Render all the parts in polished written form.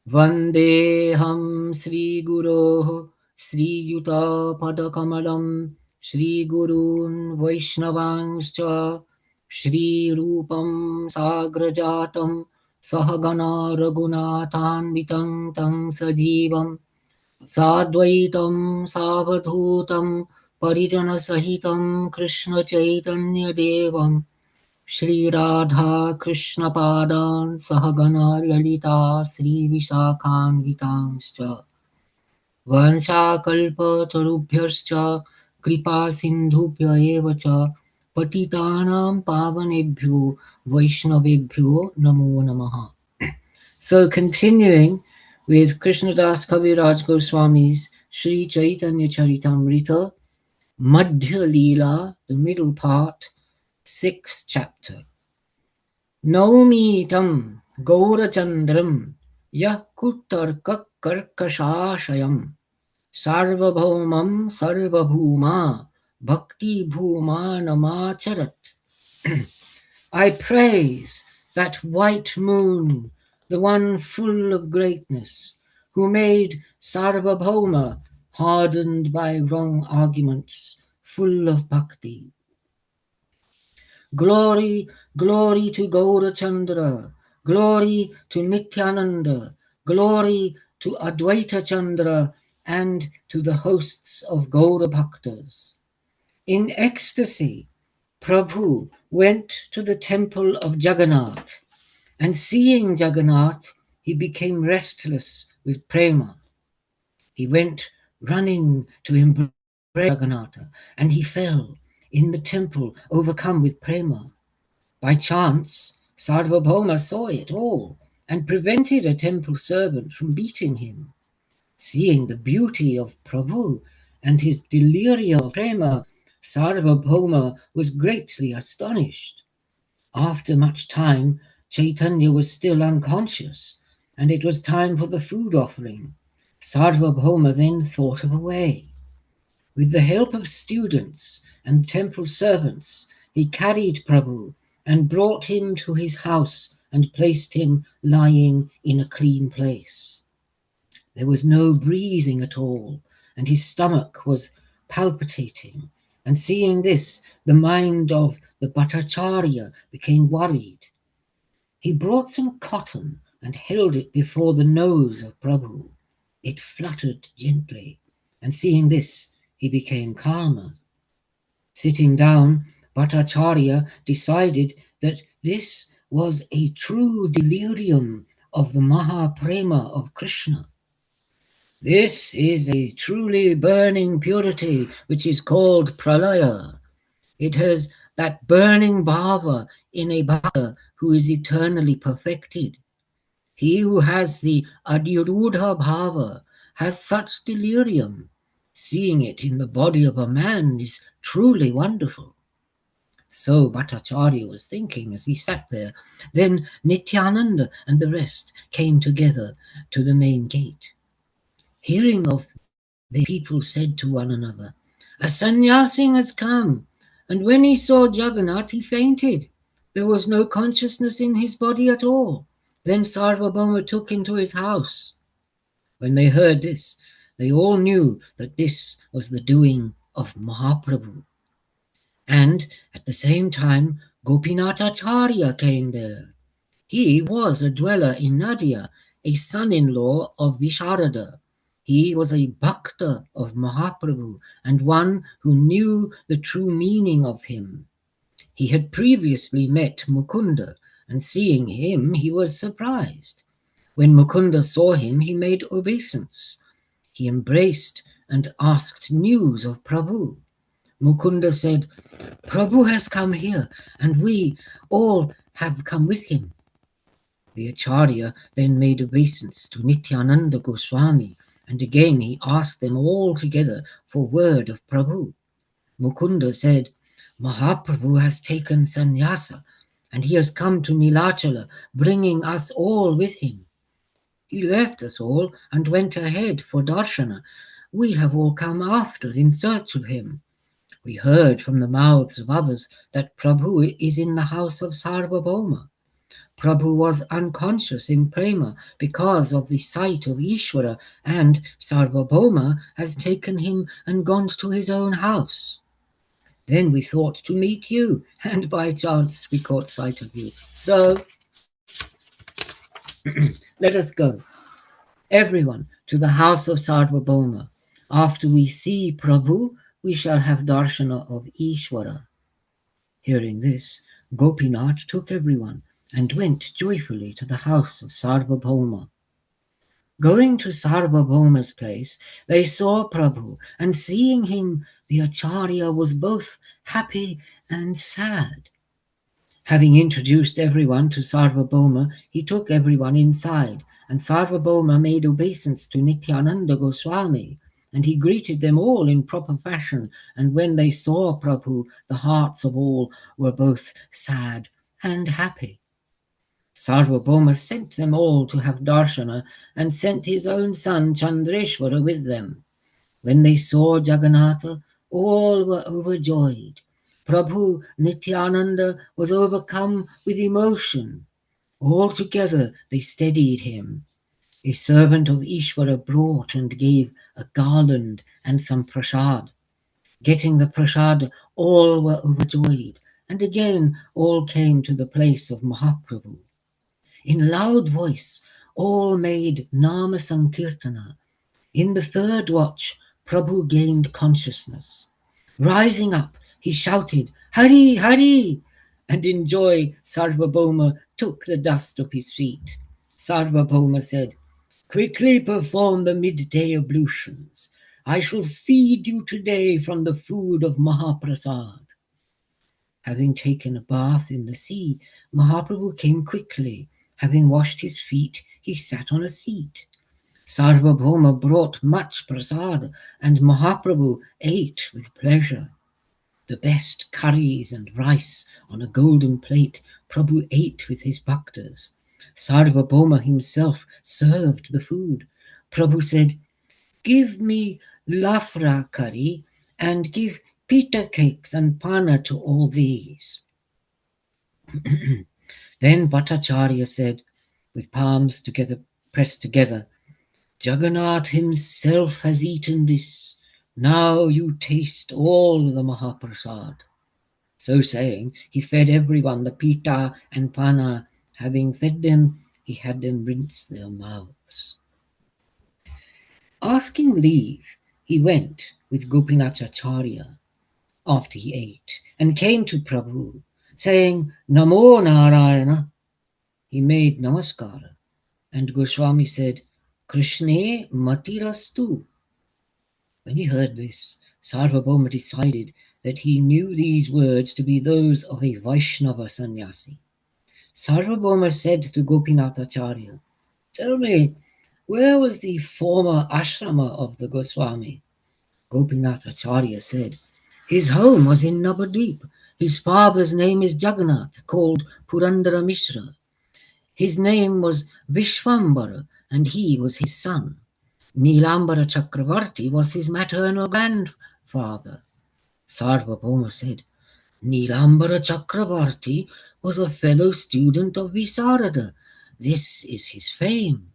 Vandeham Sri Guroh Sri Yuta Padakamalam Sri Gurun Vaishnavanscha Shri Rupam Sagrajatam Sahagana Raghunathanvitam Tam Sajivam Sadvaitam Savadhutam Parijana Sahitam Krishna Chaitanya Devam Shri Radha Krishna Padan Sahagana Lalita Sri Visakhan Vitanscha Vansha Kalpa Tarubhyascha Kripa Sindhubhya Evacha Patitanam Pavanebhyo Vaishnavebhyo Namo Namaha. So continuing with Krishnadas Kaviraj Goswami's Sri Chaitanya Charitamrita, Madhya Lila, the middle part, 6th chapter. Naumitam Gaurachandram Yakutarka Karkashashayam Sarvabhaumam Sarvabhuma Bhakti Bhuma Namacharat. I praise that white moon, the one full of greatness, who made Sarvabhauma, hardened by wrong arguments, full of bhakti. Glory, glory to Gaurachandra, glory to Nityananda, glory to Advaita Chandra, and to the hosts of Gaura Bhaktas. In ecstasy, Prabhu went to the temple of Jagannath, and seeing Jagannath, he became restless with prema. He went running to embrace Jagannatha, and he fell in the temple, overcome with prema. By chance, Sarvabhauma saw it all and prevented a temple servant from beating him. Seeing the beauty of Prabhu and his delirium of prema, Sarvabhauma was greatly astonished. After much time, Chaitanya was still unconscious, and it was time for the food offering. Sarvabhauma then thought of a way. With the help of students and temple servants, he carried Prabhu and brought him to his house and placed him lying in a clean place. There was no breathing at all, and his stomach was palpitating. And seeing this, the mind of the Bhattacharya became worried. He brought some cotton and held it before the nose of Prabhu. It fluttered gently, and seeing this, he became calmer. Sitting down, Bhattacharya decided that this was a true delirium of the Mahaprema of Krishna. This is a truly burning purity which is called pralaya. It has that burning bhava in a bhakta who is eternally perfected. He who has the adhirudha bhava has such delirium. Seeing it in the body of a man is truly wonderful. So Bhattacharya was thinking as he sat there. Then Nityananda and the rest came together to the main gate. Hearing of the people said to one another, "A sannyasi has come." And when he saw Jagannath, he fainted. There was no consciousness in his body at all. Then Sarvabhauma took him to his house. When they heard this, they all knew that this was the doing of Mahaprabhu. And at the same time, Gopinathacharya came there. He was a dweller in Nadia, a son-in-law of Visharada. He was a bhakta of Mahaprabhu and one who knew the true meaning of him. He had previously met Mukunda, and seeing him, he was surprised. When Mukunda saw him, he made obeisance. He embraced and asked news of Prabhu. Mukunda said, "Prabhu has come here, and we all have come with him." The Acharya then made obeisance to Nityananda Goswami, and again he asked them all together for word of Prabhu. Mukunda said, "Mahaprabhu has taken sannyasa, and he has come to Nilachala, bringing us all with him. He left us all and went ahead for darshana. We have all come after in search of him. We heard from the mouths of others that Prabhu is in the house of Sarvabhauma. Prabhu was unconscious in prema because of the sight of Ishvara, and Sarvabhauma has taken him and gone to his own house. Then we thought to meet you, and by chance we caught sight of you. So let us go, everyone, to the house of Sarvabhauma. After we see Prabhu, we shall have darshana of Ishvara. Hearing this, Gopinath took everyone and went joyfully to the house of Sarvabhauma. Going to Sarvabhauma's place, they saw Prabhu, and seeing him, the Acharya was both happy and sad. Having introduced everyone to Sarvabhauma, he took everyone inside, and Sarvabhauma made obeisance to Nityananda Goswami, and he greeted them all in proper fashion, and when they saw Prabhu, the hearts of all were both sad and happy. Sarvabhauma sent them all to have darshana, and sent his own son Chandreshwara with them. When they saw Jagannatha, all were overjoyed. Prabhu Nityananda was overcome with emotion. All together they steadied him. A servant of Ishvara brought and gave a garland and some prasad. Getting the prasad, all were overjoyed, and again all came to the place of Mahaprabhu. In loud voice, all made Nama Sankirtana. In the third watch, Prabhu gained consciousness. Rising up, he shouted, Hari, Hari! And in joy, Sarvabhauma took the dust of his feet. Sarvabhauma said, Quickly perform the midday ablutions. I shall feed you today from the food of Mahaprasad. Having taken a bath in the sea, Mahaprabhu came quickly. Having washed his feet, he sat on a seat. Sarvabhauma brought much prasad, and Mahaprabhu ate with pleasure. The best curries and rice on a golden plate Prabhu ate with his bhaktas. Sarvabhauma himself served the food. Prabhu said, Give me lafra curry and give pita cakes and pana to all these. Then Bhattacharya said, with palms together pressed together, Jagannath himself has eaten this. Now you taste all the Mahaprasad. So saying, he fed everyone the pita and pana. Having fed them, he had them rinse their mouths. Asking leave, he went with Gopinathacharya after he ate, and came to Prabhu, saying, Namo Narayana. He made namaskara, and Goswami said, Krishna matirastu. When he heard this, Sarvabhauma decided that he knew these words to be those of a Vaishnava sannyasi. Sarvabhauma said to Gopinathacharya, Tell me, where was the former ashrama of the Goswami? Gopinathacharya said, His home was in Navadvip. His father's name is Jagannath, called Purandara Mishra. His name was Vishvambara, and he was his son. Nilambara Chakravarti was his maternal grandfather. Sarvabhauma said, Nilambara Chakravarti was a fellow student of Visarada. This is his fame.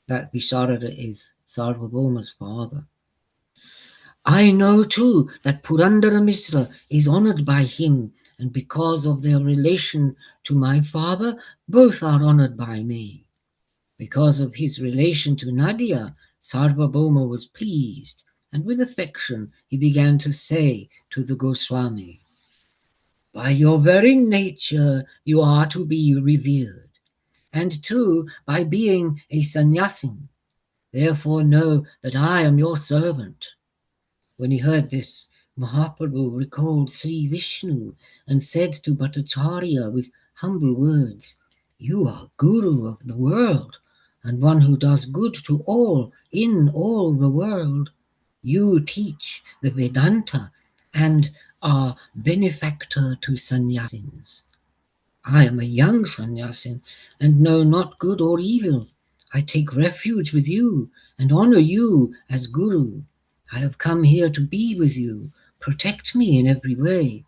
That Visarada is Sarvabhauma's father. I know too that Purandara Mishra is honored by him, and because of their relation to my father, both are honored by me. Because of his relation to Nadia, Sarvabhauma was pleased, and with affection he began to say to the Goswami, By your very nature you are to be revered, and too by being a sannyasin. Therefore know that I am your servant. When he heard this, Mahaprabhu recalled Sri Vishnu and said to Bhattacharya with humble words, You are Guru of the world, and one who does good to all in all the world. You teach the Vedanta and are benefactor to sannyasins. I am a young sannyasin and know not good or evil. I take refuge with you and honor you as Guru. I have come here to be with you. Protect me in every way.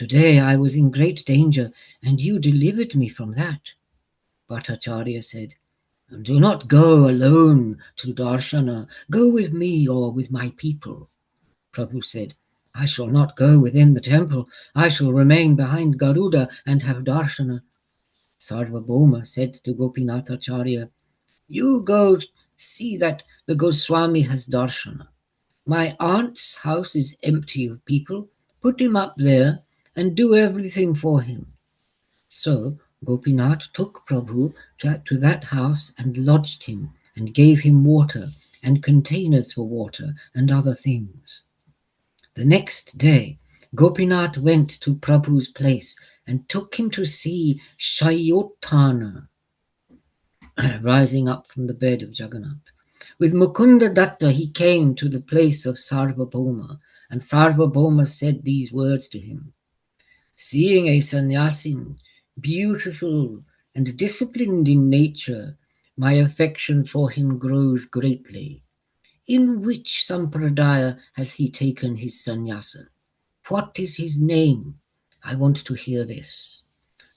Today I was in great danger, and you delivered me from that. Bhattacharya said, Do not go alone to Darshana. Go with me or with my people. Prabhu said, I shall not go within the temple. I shall remain behind Garuda and have Darshana. Sarvabhauma said to Gopinathacharya, You go see that the Goswami has Darshana. My aunt's house is empty of people. Put him up there and do everything for him. So Gopinath took Prabhu to that house and lodged him and gave him water and containers for water and other things. The next day Gopinath went to Prabhu's place and took him to see Shayottana rising up from the bed of Jagannath. With Mukunda Datta he came to the place of Sarvabhauma, and Sarvabhauma said these words to him. Seeing a sannyasin, beautiful and disciplined in nature, my affection for him grows greatly. In which sampradaya has he taken his sannyasa? What is his name? I want to hear this.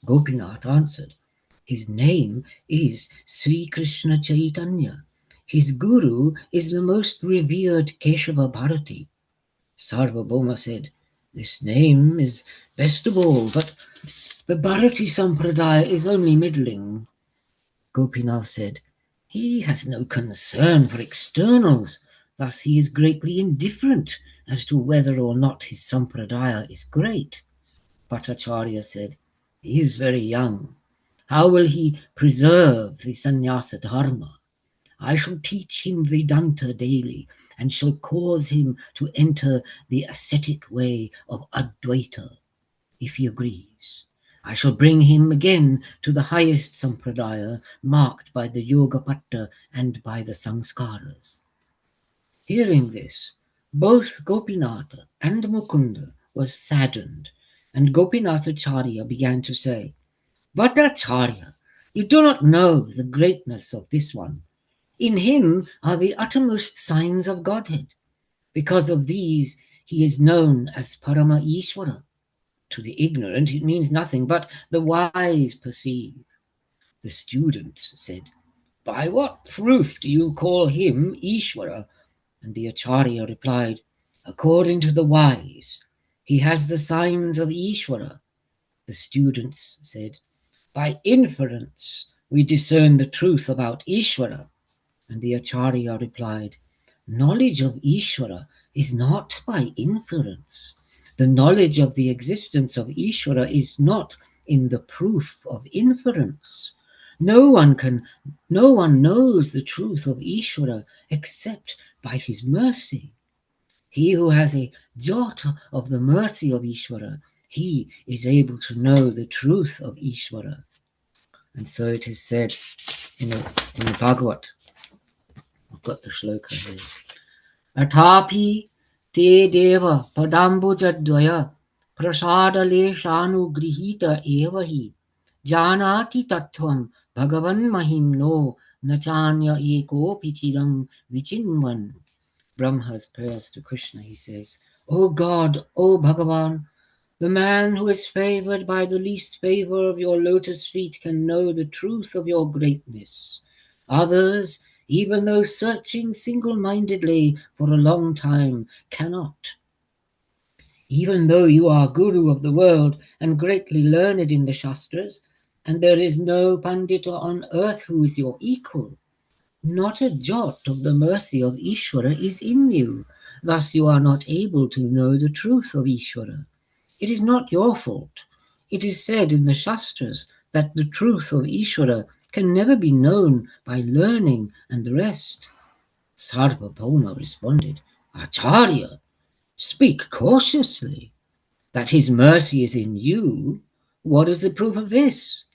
Gopinath answered, His name is Sri Krishna Chaitanya. His guru is the most revered Keshava Bharati. Sarvabhauma said, This name is best of all, but the Bharati Sampradaya is only middling. Gopinath said, He has no concern for externals, thus he is greatly indifferent as to whether or not his Sampradaya is great. Bhattacharya said, He is very young. How will he preserve the sannyasa dharma? I shall teach him Vedanta daily and shall cause him to enter the ascetic way of Advaita, if he agrees. I shall bring him again to the highest sampradaya, marked by the Yogapatta and by the Sanskaras. Hearing this, both Gopinatha and Mukunda were saddened, and Gopinathacharya began to say, Bhattacharya, you do not know the greatness of this one. In him are the uttermost signs of Godhead. Because of these, he is known as Parama Ishvara. To the ignorant, it means nothing, but the wise perceive. The students said, By what proof do you call him Ishvara? And the Acharya replied, According to the wise, he has the signs of Ishvara. The students said, By inference we discern the truth about Ishvara. And the Acharya replied, Knowledge of Ishvara is not by inference. The knowledge of the existence of Ishvara is not in the proof of inference. No one knows the truth of Ishvara except by his mercy. He who has a jot of the mercy of Ishvara, he is able to know the truth of Ishvara. And so it is said in the Bhagavad. I've got the shloka here. Athapi te deva padambujadvaya prasadaleshanugrihita evahi janati tattvam bhagavan mahimno nachanya ekopi chiram vichinvan. Brahma's prayers to Krishna, he says, O God, O Bhagavan, the man who is favored by the least favor of your lotus feet can know the truth of your greatness. Others, even though searching single-mindedly for a long time, cannot. Even though you are Guru of the world and greatly learned in the Shastras, and there is no Pandita on earth who is your equal, not a jot of the mercy of Ishvara is in you. Thus you are not able to know the truth of Ishvara. It is not your fault. It is said in the Shastras that the truth of Ishvara can never be known by learning and the rest. Sarvabhauma responded, Acharya, speak cautiously. That his mercy is in you, what is the proof of this?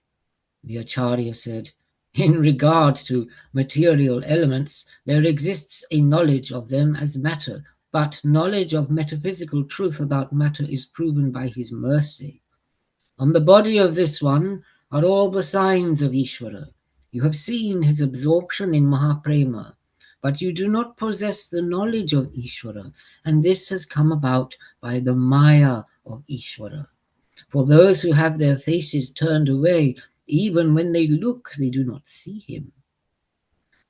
The Acharya said, In regard to material elements, there exists a knowledge of them as matter, but knowledge of metaphysical truth about matter is proven by his mercy. On the body of this one are all the signs of Ishvara. You have seen his absorption in Mahaprema, but you do not possess the knowledge of Ishvara, and this has come about by the Maya of Ishvara. For those who have their faces turned away, even when they look, they do not see him.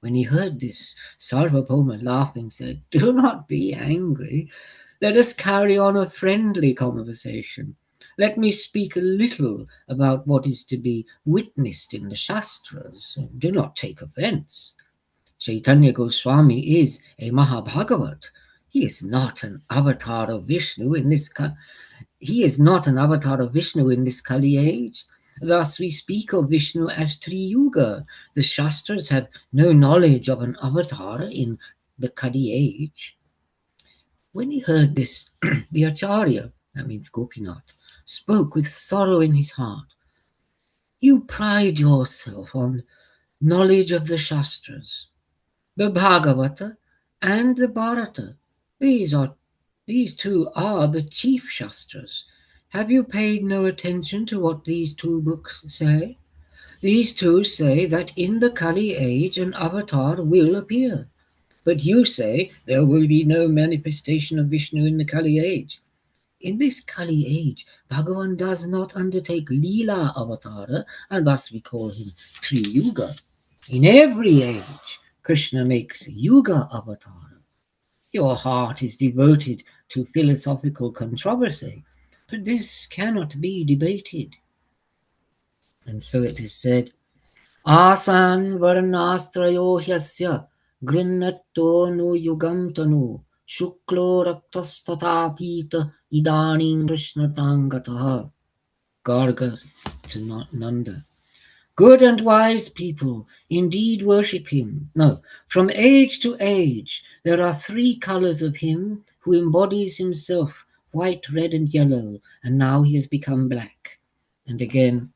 When he heard this, Sarvabhauma, laughing, said, "Do not be angry. Let us carry on a friendly conversation. Let me speak a little about what is to be witnessed in the Shastras. Do not take offense. Chaitanya Goswami is a Mahabhagavat. He is not an avatar of Vishnu in this He is not an avatar of Vishnu in this Kali age. Thus we speak of Vishnu as Triyuga. The Shastras have no knowledge of an avatar in the Kali age." When he heard this, the Acharya, that means Gopinath, spoke with sorrow in his heart. "You pride yourself on knowledge of the Shastras, the Bhagavata and the Bharata. These two are the chief Shastras. Have you paid no attention to what these two books say? These two say that in the Kali age an avatar will appear. But you say there will be no manifestation of Vishnu in the Kali age. In this Kali age, Bhagavan does not undertake Lila avatara, and thus we call him Triyuga. In every age, Krishna makes Yuga avatara. Your heart is devoted to philosophical controversy, but this cannot be debated." And so it is said, "Asan varnastrayo hyasya grinnato nu yugam tanu shuklo raktastatapita idaning Krishna tangataha." Garga to Nanda. "Good and wise people indeed worship him. No, from age to age there are three colors of him who embodies himself, white, red, and yellow, and now he has become black." And again,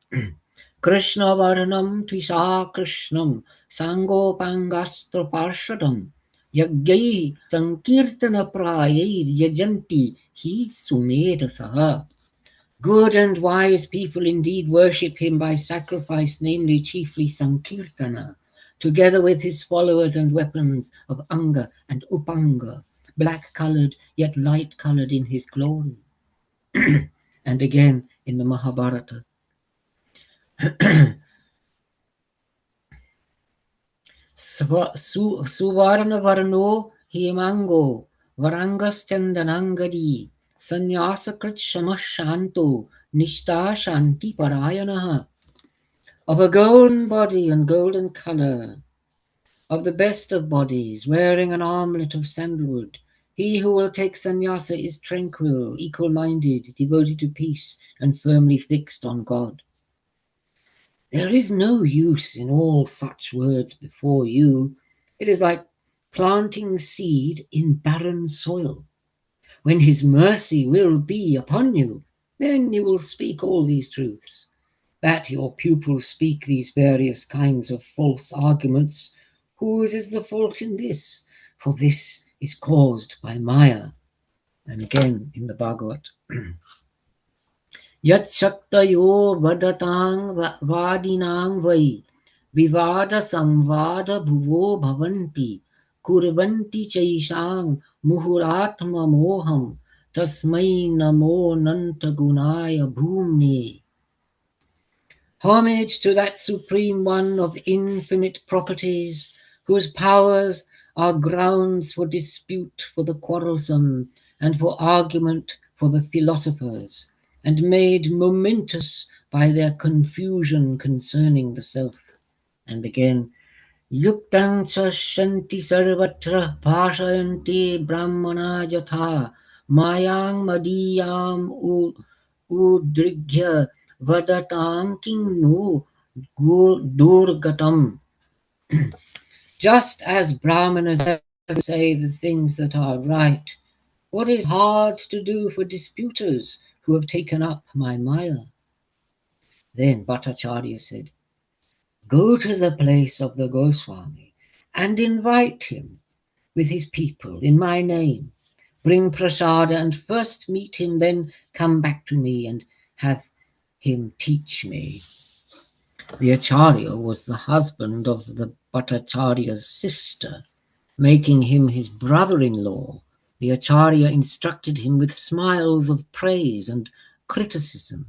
"Krishna varnam tvisa krishnam sangopangastra parshadam yagyai sankirtana prayai yajanti hi sumetasaha." Good and wise people indeed worship him by sacrifice, namely chiefly Sankirtana, together with his followers and weapons of Anga and Upanga, black-colored yet light-colored in his glory. And again in the Mahabharata, "Suvarna varno hemango varangas chandanangadi sannyasakrit shamashanto nishta shanti parayanaha." Of a golden body and golden color, of the best of bodies, wearing an armlet of sandalwood, he who will take sannyasa is tranquil, equal-minded, devoted to peace, and firmly fixed on God. There is no use in all such words before you. It is like planting seed in barren soil. When his mercy will be upon you, then you will speak all these truths. That your pupils speak these various kinds of false arguments, whose is the fault in this? For this is caused by Maya. And again in the Bhagavat, "Yat shaktayo vadatang vadinang vai vivada samvada bhuvo bhavanti kurvanti chaishang muhuratma moham tasmai namo nantagunaya bhumne." Homage to that Supreme One of infinite properties, whose powers are grounds for dispute for the quarrelsome, and for argument for the philosophers, and made momentous by their confusion concerning the self. And again, "Yuktan cha shanti sarvatra bhashayanti brahmana jatha mayang madiyam udrigya vadatam kinu durgatam." Just as Brahmanas say the things that are right, what is hard to do for disputers who have taken up my Maya? Then Bhattacharya said, "Go to the place of the Goswami and invite him with his people in my name. Bring prasada and first meet him, then come back to me and have him teach me." The Acharya was the husband of the Bhattacharya's sister, making him his brother-in-law. The Acharya instructed him with smiles of praise and criticism.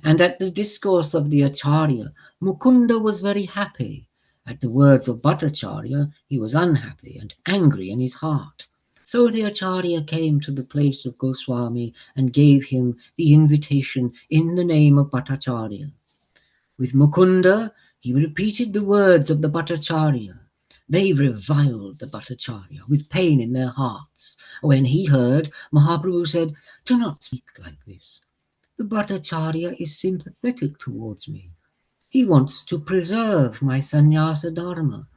And at the discourse of the Acharya, Mukunda was very happy. At the words of Bhattacharya, he was unhappy and angry in his heart. So the Acharya came to the place of Goswami and gave him the invitation in the name of Bhattacharya. With Mukunda, he repeated the words of the Bhattacharya. They reviled the Bhattacharya with pain in their hearts. When he heard, Mahaprabhu said, "Do not speak like this. The Bhattacharya is sympathetic towards me. He wants to preserve my sannyasa dharma.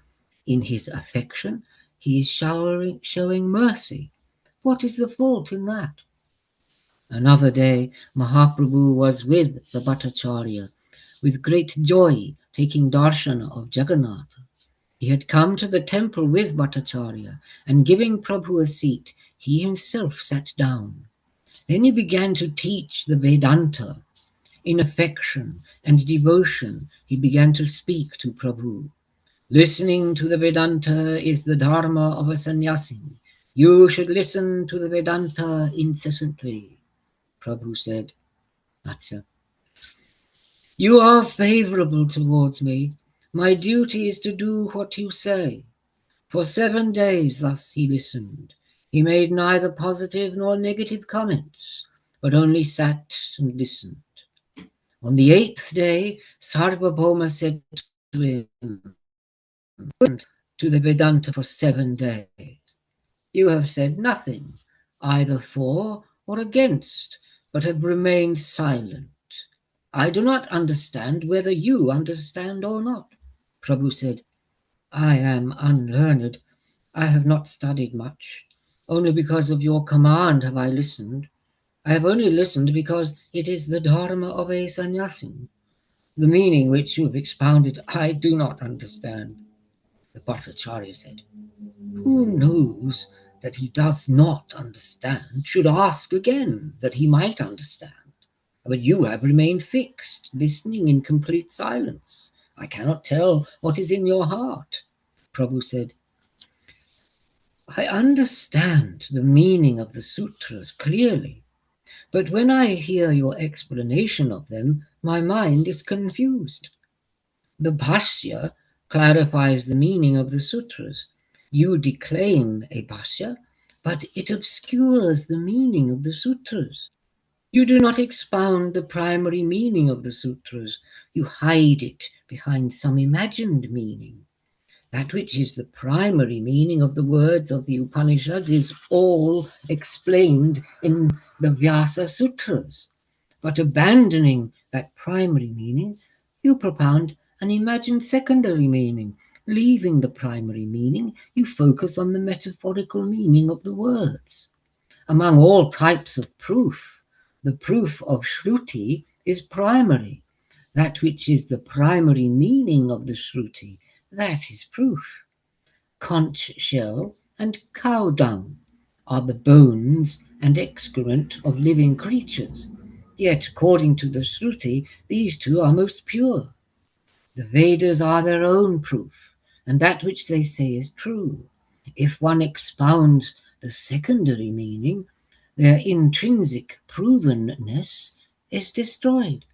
In his affection, he is showing mercy. What is the fault in that?" Another day, Mahaprabhu was with the Bhattacharya, with great joy taking darshana of Jagannatha. He had come to the temple with Bhattacharya, and giving Prabhu a seat, he himself sat down. Then he began to teach the Vedanta. In affection and devotion, he began to speak to Prabhu. Listening to the Vedanta is the dharma of a sannyasi. You should listen to the Vedanta incessantly. Prabhu said, "Acha, you are favorable towards me. My duty is to do what you say." For 7 days thus he listened. He made neither positive nor negative comments, but only sat and listened. On the 8th day, Sarvabhauma said to him, "Listen to the Vedanta for 7 days. You have said nothing, either for or against, but have remained silent. I do not understand whether you understand or not." Prabhu said, "I am unlearned. I have not studied much. Only because of your command have I listened. I have only listened because it is the dharma of a sannyasi. The meaning which you have expounded I do not understand." The Bhattacharya said, "Who knows that he does not understand should ask again, that he might understand. But you have remained fixed, listening in complete silence. I cannot tell what is in your heart." Prabhu said, "I understand the meaning of the sutras clearly, but when I hear your explanation of them, my mind is confused. The Bhashya clarifies the meaning of the sutras. You declaim a Bhashya, but it obscures the meaning of the sutras. You do not expound the primary meaning of the sutras. You hide it behind some imagined meaning. That which is the primary meaning of the words of the Upanishads is all explained in the Vyasa Sutras. But abandoning that primary meaning, you propound an imagined secondary meaning. Leaving the primary meaning, you focus on the metaphorical meaning of the words. Among all types of proof, the proof of Shruti is primary. That which is the primary meaning of the Shruti, that is proof. Conch shell and cow dung are the bones and excrement of living creatures. Yet, according to the Shruti, these two are most pure. The Vedas are their own proof, and that which they say is true. If one expounds the secondary meaning, their intrinsic provenness is destroyed.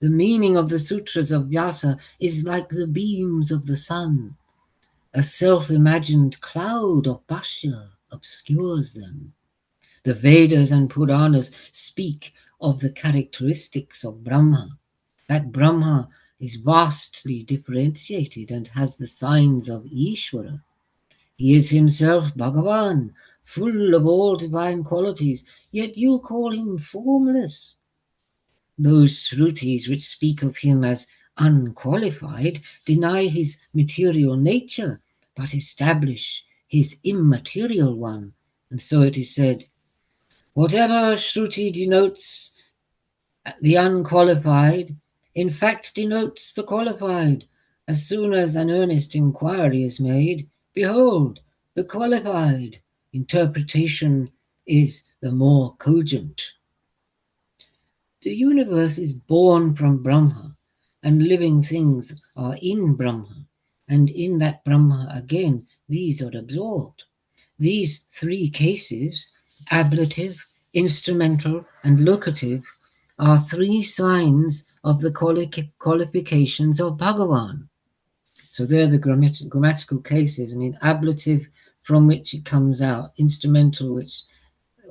The meaning of the sutras of Vyasa is like the beams of the sun. A self-imagined cloud of Bhashya obscures them. The Vedas and Puranas speak of the characteristics of Brahma. That Brahma is vastly differentiated and has the signs of Ishvara. He is himself Bhagavan, full of all divine qualities, yet you call him formless. Those Shrutis which speak of him as unqualified deny his material nature, but establish his immaterial one. And so it is said, whatever Shruti denotes the unqualified, in fact denotes the qualified. As soon as an earnest inquiry is made, behold, the qualified interpretation is the more cogent. The universe is born from Brahma, and living things are in Brahma, and in that Brahma again these are absorbed. These three cases, ablative, instrumental, and locative, are three signs of the qualifications of Bhagavan. So they're the grammatical cases. I mean, ablative, from which it comes out, instrumental, which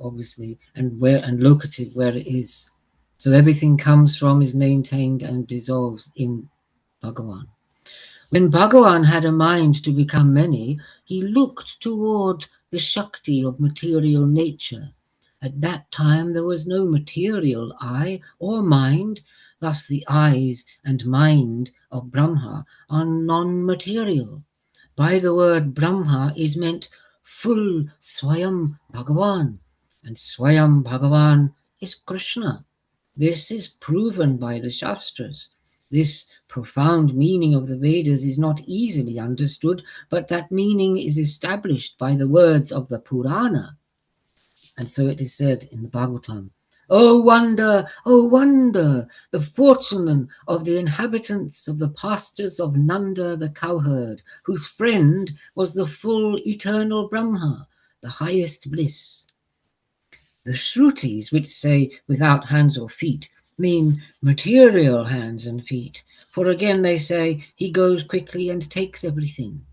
obviously, and locative, where it is. So everything comes from, is maintained, and dissolves in Bhagavan. When Bhagavan had a mind to become many, he looked toward the Shakti of material nature. At that time there was no material eye or mind, thus the eyes and mind of Brahma are non-material. By the word Brahma is meant full Swayam Bhagavan, and Swayam Bhagavan is Krishna. This is proven by the Shastras. This profound meaning of the Vedas is not easily understood, but that meaning is established by the words of the Purana. And so it is said in the Bhagavatam, O wonder, the fortune of the inhabitants of the pastures of Nanda the cowherd, whose friend was the full eternal Brahma, the highest bliss. The Shrutis, which say without hands or feet, mean material hands and feet, for again they say he goes quickly and takes everything.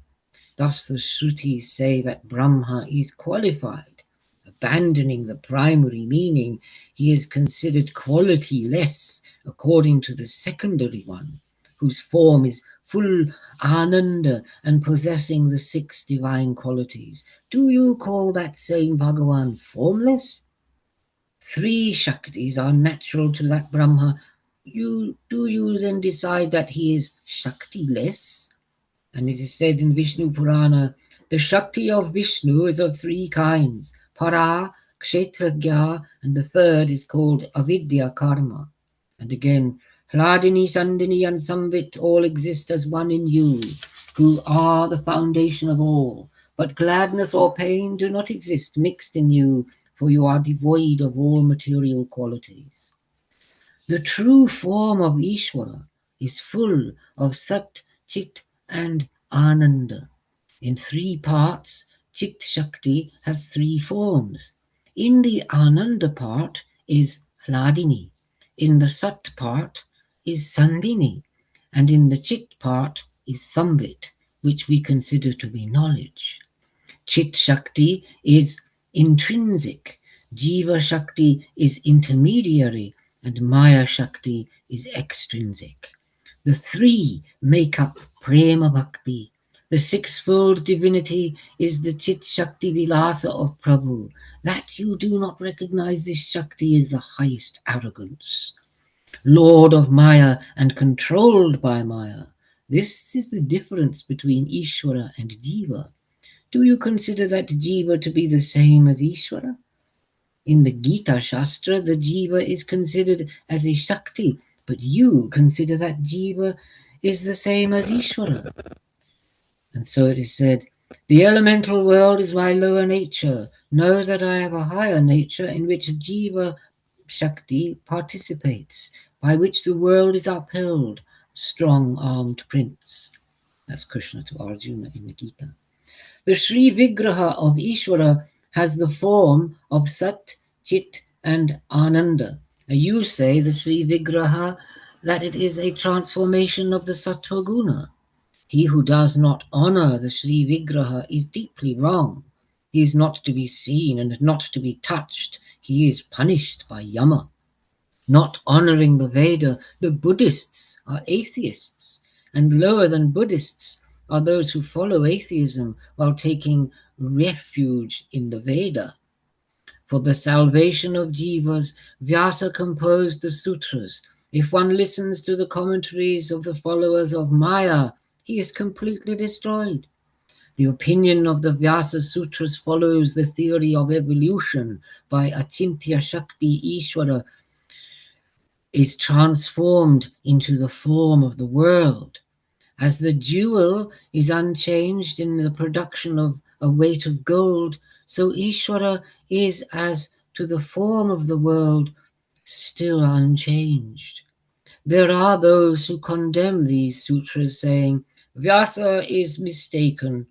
Thus the Shrutis say that Brahma is qualified. Abandoning the primary meaning, he is considered quality-less according to the secondary one, whose form is full Ananda and possessing the 6 divine qualities. Do you call that same Bhagavan formless? 3 Shaktis are natural to that Brahma. Do you then decide that he is Shakti-less? And it is said in Vishnu Purana, the Shakti of Vishnu is of 3 kinds, Para, Kshetragya, and the third is called Avidya Karma. And again, Hladini, Sandini, and Samvit all exist as one in you, who are the foundation of all. But gladness or pain do not exist mixed in you, for you are devoid of all material qualities. The true form of Ishvara is full of Sat, Chit, and Ananda. In 3 parts, Chit Shakti has 3 forms. In the Ananda part is Hladini, in the Sat part is Sandini, and in the Chit part is Samvit, which we consider to be knowledge. Chit Shakti is intrinsic, Jiva Shakti is intermediary, and Maya Shakti is extrinsic. The 3 make up Prema Bhakti. The 6-fold divinity is the Chit Shakti Vilasa of Prabhu. That you do not recognize this Shakti is the highest arrogance. Lord of Maya and controlled by Maya. This is the difference between Ishvara and Jiva. Do you consider that Jiva to be the same as Ishvara? In the Gita Shastra, the Jiva is considered as a Shakti, but you consider that Jiva is the same as Ishvara. And so it is said, the elemental world is my lower nature. Know that I have a higher nature in which Jiva Shakti participates, by which the world is upheld, strong-armed prince. That's Krishna to Arjuna in the Gita. The Sri Vigraha of Ishvara has the form of Sat, Chit, and Ananda. You say the Sri Vigraha that it is a transformation of the Sattva Guna. He who does not honor the Sri Vigraha is deeply wrong. He is not to be seen and not to be touched. He is punished by Yama. Not honoring the Veda, the Buddhists are atheists, and lower than Buddhists are those who follow atheism while taking refuge in the Veda. For the salvation of jivas, Vyasa composed the sutras. If one listens to the commentaries of the followers of Maya, he is completely destroyed. The opinion of the Vyasa Sutras follows the theory of evolution by Achintya Shakti Ishvara is transformed into the form of the world. As the jewel is unchanged in the production of a weight of gold, so Ishvara is as to the form of the world still unchanged. There are those who condemn these sutras, saying, Vyasa is mistaken.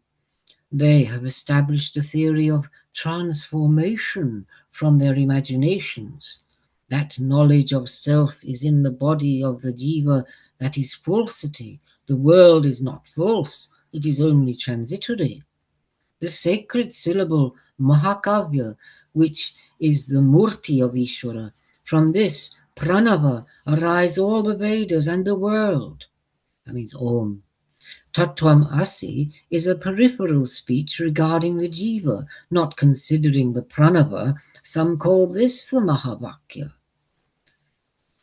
They have established a theory of transformation from their imaginations. That knowledge of self is in the body of the jiva, that is falsity. The world is not false, it is only transitory. The sacred syllable Mahakavya, which is the Murti of Ishvara, from this Pranava arise all the Vedas and the world. That means Om. Tattvam Asi is a peripheral speech regarding the jiva, not considering the pranava. Some call this the Mahavakya.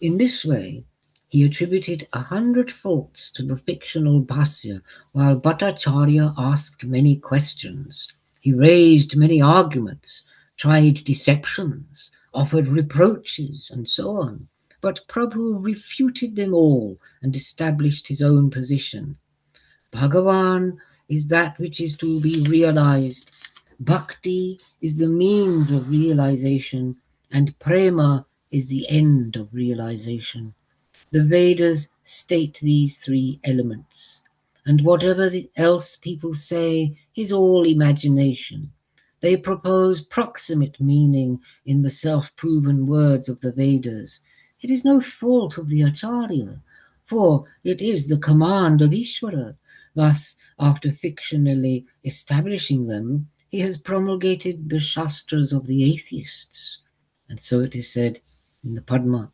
In this way, he attributed 100 faults to the fictional Bhasya, while Bhattacharya asked many questions. He raised many arguments, tried deceptions, offered reproaches, and so on. But Prabhu refuted them all and established his own position. Bhagavan is that which is to be realized. Bhakti is the means of realization, and prema is the end of realization. The Vedas state these three elements, and whatever else people say is all imagination. They propose proximate meaning in the self-proven words of the Vedas. It is no fault of the Acharya, for it is the command of Ishvara. Thus, after fictionally establishing them, he has promulgated the Shastras of the atheists. And so it is said in the Padma,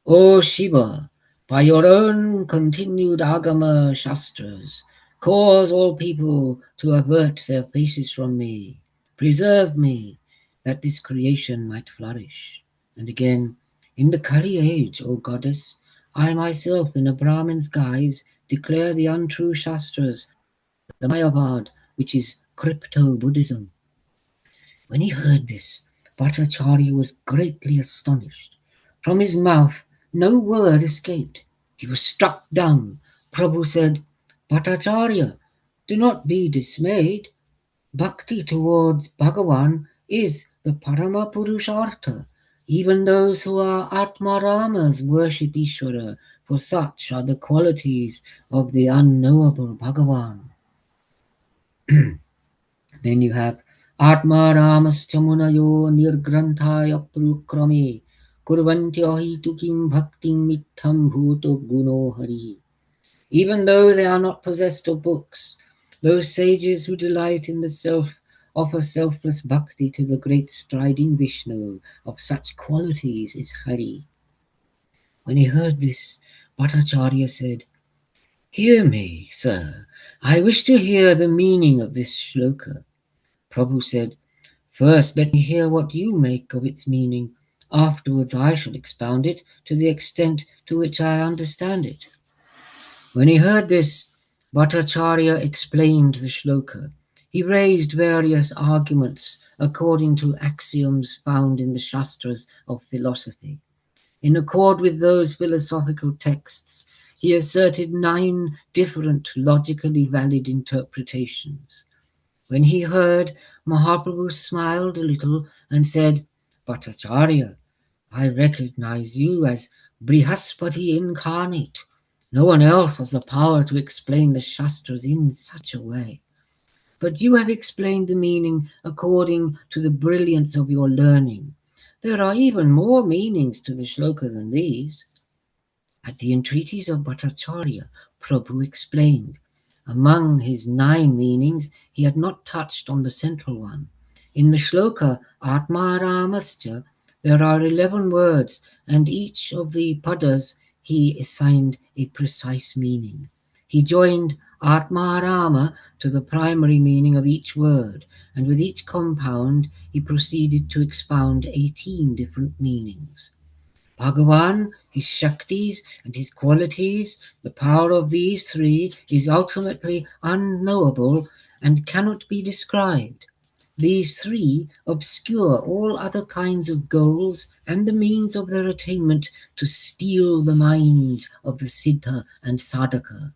O Shiva, by your own continued Agama Shastras, cause all people to avert their faces from me. Preserve me, that this creation might flourish. And again, in the Kali age, O goddess, I myself in a Brahmin's guise declare the untrue Shastras, the Mayavad, which is crypto-Buddhism. When he heard this, Bhattacharya was greatly astonished. From his mouth no word escaped. He was struck dumb. Prabhu said, Bhattacharya, do not be dismayed. Bhakti towards Bhagavan is the Parama Purushartha. Even those who are Atmaramas worship Ishvara, for such are the qualities of the unknowable Bhagavan. Then you have Atma Ramascha Munayo Nirgranthaya Prukrame Kurvantyahi Tukim Bhaktim Mitham Bhuto Guno Hari. Even though they are not possessed of books, those sages who delight in the self offer selfless bhakti to the great striding Vishnu. Of such qualities is Hari. When he heard this, Bhattacharya said, Hear me, sir. I wish to hear the meaning of this shloka. Prabhu said, First let me hear what you make of its meaning. Afterwards I shall expound it to the extent to which I understand it. When he heard this, Bhattacharya explained the shloka. He raised various arguments according to axioms found in the Shastras of philosophy. In accord with those philosophical texts, he asserted 9 different logically valid interpretations. When he heard, Mahaprabhu smiled a little and said, Bhattacharya, I recognize you as Brihaspati incarnate. No one else has the power to explain the Shastras in such a way. But you have explained the meaning according to the brilliance of your learning. There are even more meanings to the shloka than these. At the entreaties of Bhattacharya, Prabhu explained. Among his 9 meanings, he had not touched on the central one. In the shloka Atma Ramascha, there are 11 words, and each of the padas he assigned a precise meaning. He joined Atma Rama to the primary meaning of each word, and with each compound he proceeded to expound 18 different meanings. Bhagavan, his Shaktis and his qualities, the power of these 3 is ultimately unknowable and cannot be described. These 3 obscure all other kinds of goals and the means of their attainment to steal the mind of the Siddha and Sadhaka.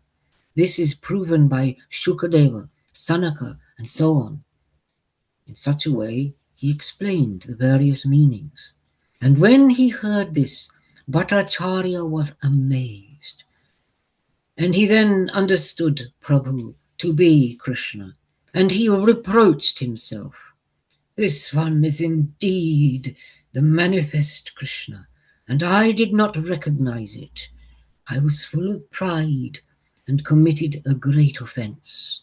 This is proven by Shukadeva, Sanaka, and so on. In such a way, he explained the various meanings. And when he heard this, Bhattacharya was amazed. And he then understood Prabhu to be Krishna, and he reproached himself. This one is indeed the manifest Krishna. and I did not recognize it. I was full of pride and committed a great offence.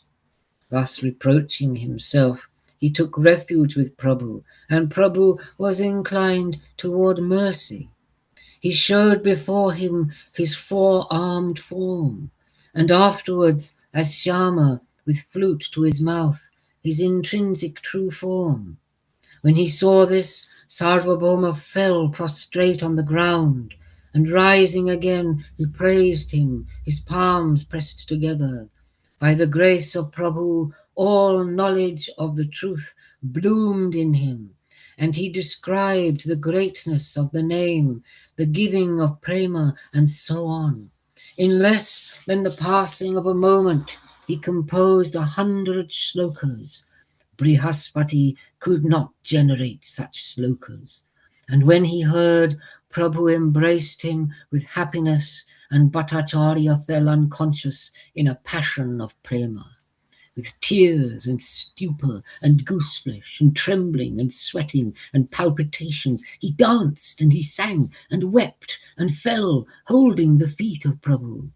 Thus reproaching himself, he took refuge with Prabhu, and Prabhu was inclined toward mercy. He showed before him his four-armed form, and afterwards, as Shyama, with flute to his mouth, his intrinsic true form. When he saw this, Sarvabhauma fell prostrate on the ground, and rising again, he praised him, his palms pressed together. By the grace of Prabhu, all knowledge of the truth bloomed in him, and he described the greatness of the name, the giving of prema, and so on. In less than the passing of a moment, he composed 100 shlokas. Brihaspati could not generate such slokas. And when he heard, Prabhu embraced him with happiness, and Bhattacharya fell unconscious in a passion of prema. With tears and stupor and gooseflesh and trembling and sweating and palpitations, he danced and he sang and wept and fell, holding the feet of Prabhu.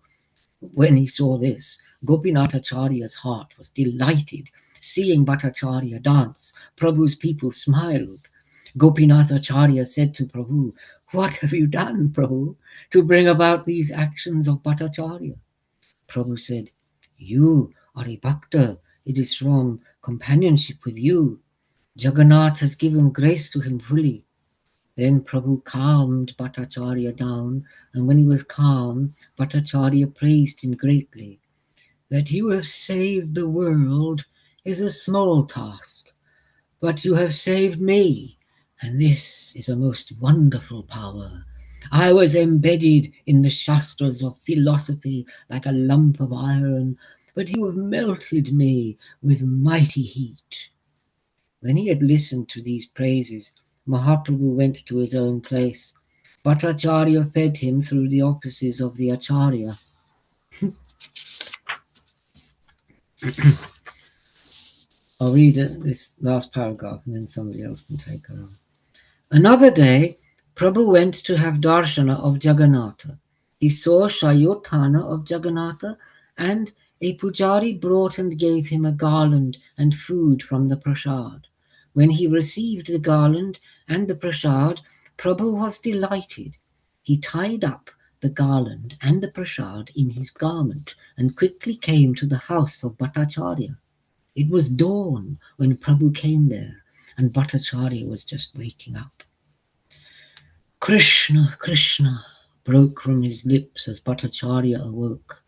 When he saw this, Gopinathacharya's heart was delighted. Seeing Bhattacharya dance, Prabhu's people smiled. Gopinathacharya said to Prabhu, "What have you done, Prabhu, to bring about these actions of Bhattacharya?" Prabhu said, "You are a bhakta. It is from companionship with you. Jagannath has given grace to him fully." Then Prabhu calmed Bhattacharya down, and when he was calm, Bhattacharya praised him greatly. "That you have saved the world is a small task, but you have saved me, and this is a most wonderful power. I was embedded in the Shastras of philosophy like a lump of iron, but you have melted me with mighty heat." When he had listened to these praises, Mahaprabhu went to his own place. Bhattacharya fed him through the offices of the Acharya. I'll read this last paragraph and then somebody else can take over. Another day, Prabhu went to have darshana of Jagannatha. He saw Shayotana of Jagannatha, and a pujari brought and gave him a garland and food from the prasad. When he received the garland and the prasad, Prabhu was delighted. He tied up the garland and the prasad in his garment and quickly came to the house of Bhattacharya. It was dawn when Prabhu came there, and Bhattacharya was just waking up. "Krishna, Krishna," broke from his lips as Bhattacharya awoke.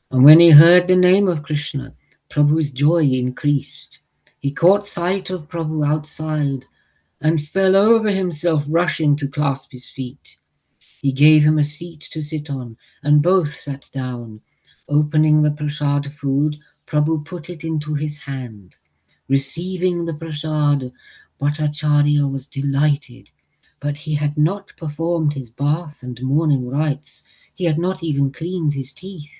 And when he heard the name of Krishna, Prabhu's joy increased. He caught sight of Prabhu outside and fell over himself, rushing to clasp his feet. He gave him a seat to sit on, and both sat down. Opening the prasad food, Prabhu put it into his hand. Receiving the prasad, Bhattacharya was delighted, but he had not performed his bath and morning rites. He had not even cleaned his teeth.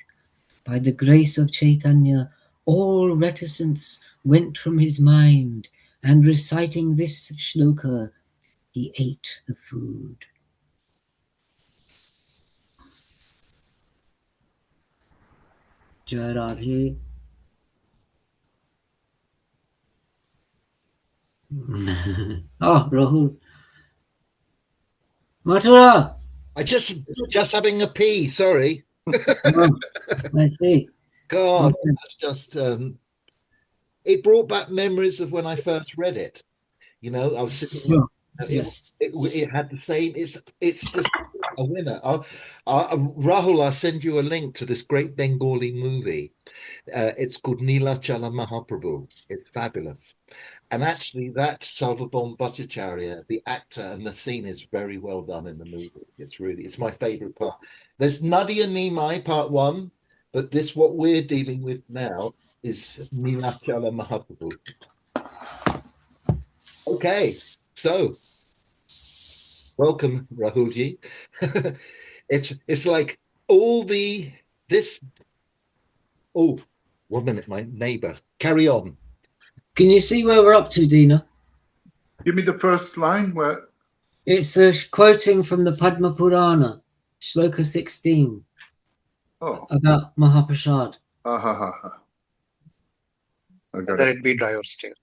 By the grace of Chaitanya, all reticence went from his mind, and reciting this shloka, he ate the food. Jai Radhe. Oh, Rahul. Mathura! I just having a pee, sorry. Oh, I see. God, Okay. that's just it brought back memories of when I first read it. You know, I was sitting. It had the same. It's just a winner. Rahul, I'll send you a link to this great Bengali movie. It's called Neelachala Mahaprabhu. It's fabulous. And actually, that Sarvabhaum Bhattacharya, the actor and the scene is very well done in the movie. It's my favorite part. There's Nadia Nimai, part one, but this, what we're dealing with now, is Neelachala Mahaprabhu. Okay, so welcome, Rahulji. It's like all this. Oh, 1 minute, my neighbor. Carry on. Can you see where we're up to, Dina? Give me the first line. Where? It's quoting from the Padma Purana, Shloka 16, about Mahaprasad. I got Whether it be dry or stale.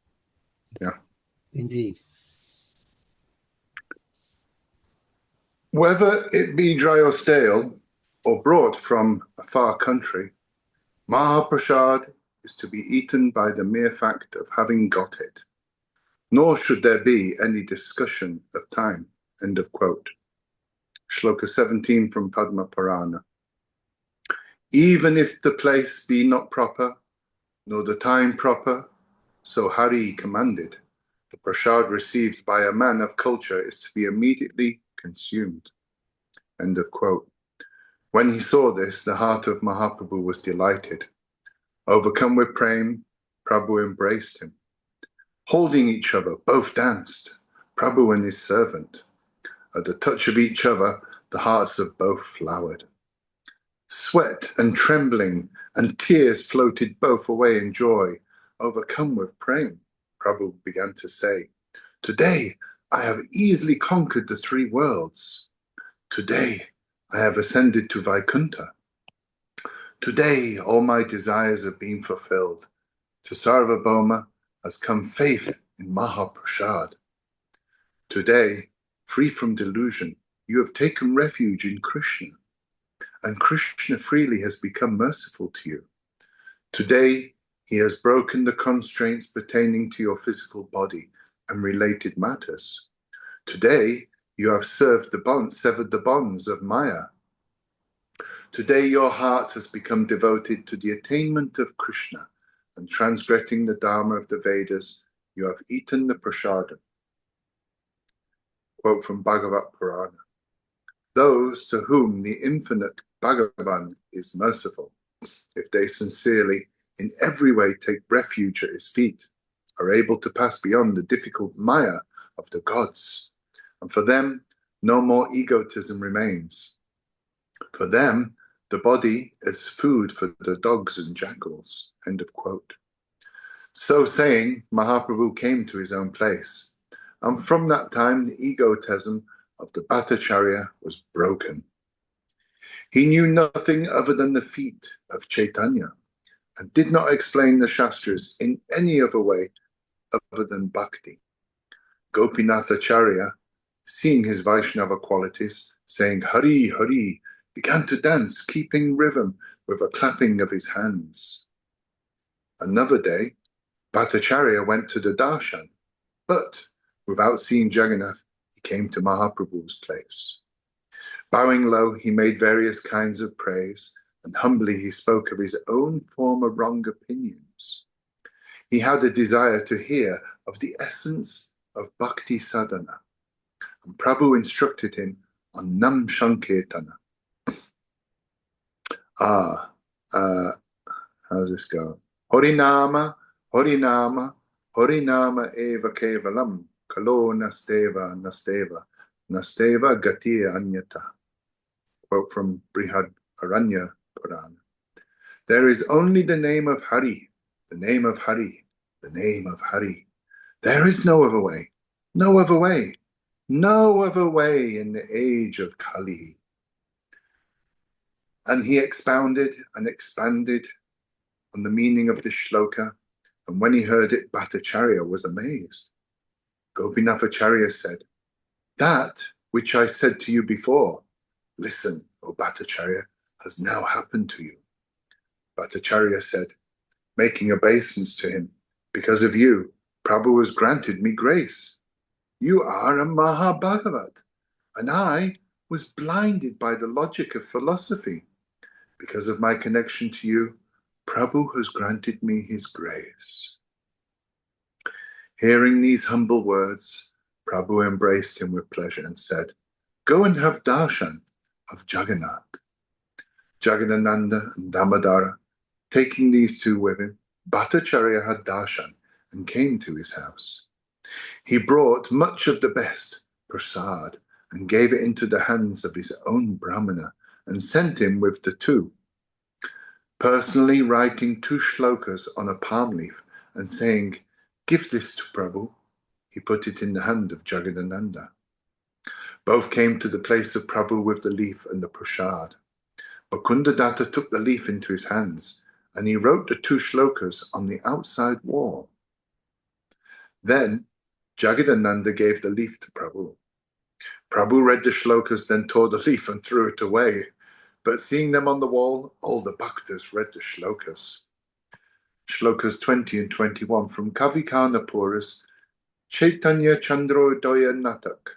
Yeah. Indeed. Whether it be dry or stale, or brought from a far country, Mahaprasad is to be eaten by the mere fact of having got it. Nor should there be any discussion of time. End of quote. Shloka 17 from Padma Purana. Even if the place be not proper, nor the time proper, so Hari commanded, the prasad received by a man of culture is to be immediately consumed. End of quote. When he saw this, the heart of Mahaprabhu was delighted. Overcome with prema, Prabhu embraced him. Holding each other, both danced, Prabhu and his servant. At the touch of each other, the hearts of both flowered. Sweat and trembling and tears floated both away in joy. Overcome with prema, Prabhu began to say, "Today I have easily conquered the three worlds. Today I have ascended to Vaikuntha. Today all my desires have been fulfilled. To Sarvabhauma has come faith in Mahaprasad. Today, free from delusion, you have taken refuge in Krishna, and Krishna freely has become merciful to you. Today, he has broken the constraints pertaining to your physical body and related matters. Today, you have severed the bonds of Maya. Today, your heart has become devoted to the attainment of Krishna, and transgressing the Dharma of the Vedas, you have eaten the prasadam." Quote from Bhagavat Purana. Those to whom the infinite Bhagavan is merciful, if they sincerely in every way take refuge at his feet, are able to pass beyond the difficult maya of the gods. And for them, no more egotism remains. For them, the body is food for the dogs and jackals. End of quote. So saying, Mahaprabhu came to his own place. And from that time, the egotism of the Bhattacharya was broken. He knew nothing other than the feet of Chaitanya, and did not explain the Shastras in any other way other than bhakti. Gopinathacharya, seeing his Vaishnava qualities, saying Hari, Hari, began to dance, keeping rhythm with a clapping of his hands. Another day, Bhattacharya went to the darshan, but without seeing Jagannath, he came to Mahaprabhu's place. Bowing low, he made various kinds of praise, and humbly he spoke of his own former wrong opinions. He had a desire to hear of the essence of bhakti sadhana, and Prabhu instructed him on Nam Sankirtana. How's this go? Harinama, Harinama, Harinama eva kevalam, kalo nasteva, nasteva, nasteva gatiya anyata. Quote from Brihad Aranya Purana. There is only the name of Hari, the name of Hari, the name of Hari. There is no other way, no other way, no other way in the age of Kali. And he expounded and expanded on the meaning of this shloka, and when he heard it, Bhattacharya was amazed. Gopinathacharya said, "That which I said to you before, listen, O Bhattacharya, has now happened to you." Bhattacharya said, making obeisance to him, "Because of you, Prabhu has granted me grace. You are a Mahabhagavat, and I was blinded by the logic of philosophy. Because of my connection to you, Prabhu has granted me his grace." Hearing these humble words, Prabhu embraced him with pleasure and said, "Go and have darshan of Jagannath." Jagadananda and Damodara, taking these two with him, Bhattacharya had darshan and came to his house. He brought much of the best prasad and gave it into the hands of his own brahmana and sent him with the two, personally writing 2 shlokas on a palm leaf and saying, "Give this to Prabhu." He put it in the hand of Jagadananda. Both came to the place of Prabhu with the leaf and the prasad. Mukundadatta took the leaf into his hands, and he wrote the 2 shlokas on the outside wall. Then Jagadananda gave the leaf to Prabhu. Prabhu read the shlokas, then tore the leaf and threw it away. But seeing them on the wall, all the bhaktas read the shlokas. Shlokas 20 and 21 from Kavikana Pura's Chaitanya Chandrodaya Natak.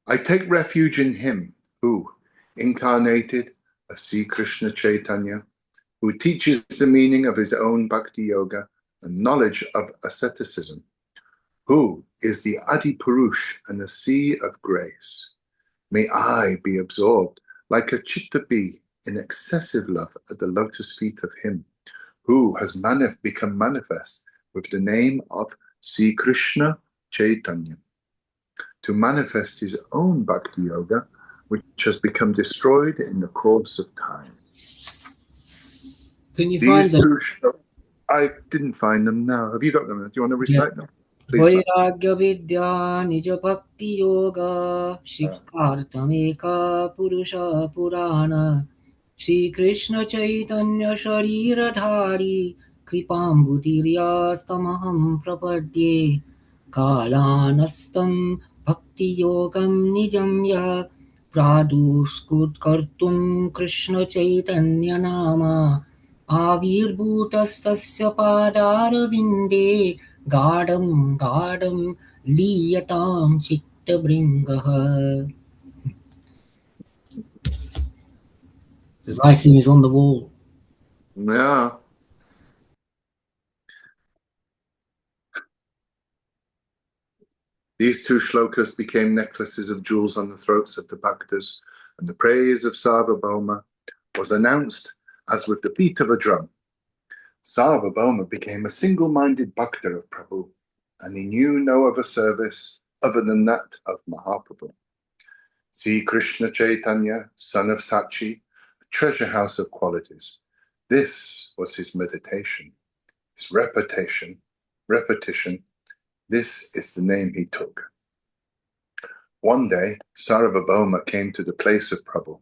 I take refuge in him who incarnated as Sri Krishna Chaitanya, who teaches the meaning of his own bhakti yoga and knowledge of asceticism, who is the Adi Purush and the sea of grace. May I be absorbed like a chitta bee in excessive love at the lotus feet of him who has become manifest with the name of Sri Krishna Chaitanya, to manifest his own bhakti yoga, which has become destroyed in the course of time. Can you find them? I didn't find them now. Have you got them? Do you want to recite them? Vairagya Vidya Nija Bhakti Yoga Shikshartameka Purusha Purana Shri Krishna Chaitanya Sharira Dhari Kripambudirya Samaham Prapadye Kalanastam Bhakti Yogam Nijam Ya Praduskutkartum Krishna Chaitanya Nama Avirbhutastasya Padarvinde Gadam Gadam Liyatam Chitta Bringaha. The writing is on the wall. Yeah. These 2 shlokas became necklaces of jewels on the throats of the bhaktas, and the praise of Sarvabhauma was announced as with the beat of a drum. Sarvabhauma became a single-minded bhakta of Prabhu, and he knew no other service other than that of Mahaprabhu. See Krishna Chaitanya, son of Sachi, a treasure house of qualities. This was his meditation, his repetition. This is the name he took. One day, Sarvabhauma came to the place of Prabhu.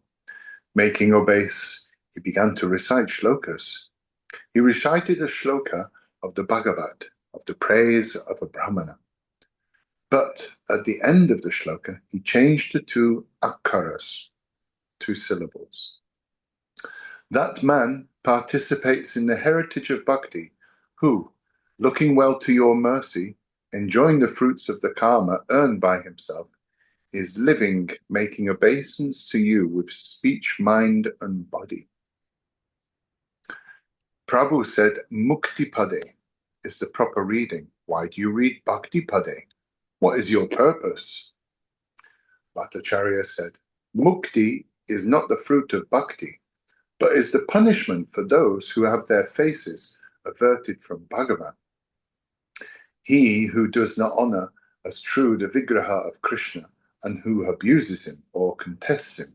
Making obeis, he began to recite shlokas. He recited a shloka of the Bhagavad, of the praise of a Brahmana. But at the end of the shloka, he changed the 2 akkaras, 2 syllables. That man participates in the heritage of bhakti, who, looking well to your mercy, enjoying the fruits of the karma earned by himself, is living, making obeisance to you with speech, mind, and body. Prabhu said, Mukti Pade is the proper reading. Why do you read Bhakti Pade? What is your purpose? Bhattacharya said, Mukti is not the fruit of bhakti, but is the punishment for those who have their faces averted from Bhagavan. He who does not honor as true the Vigraha of Krishna and who abuses him or contests him,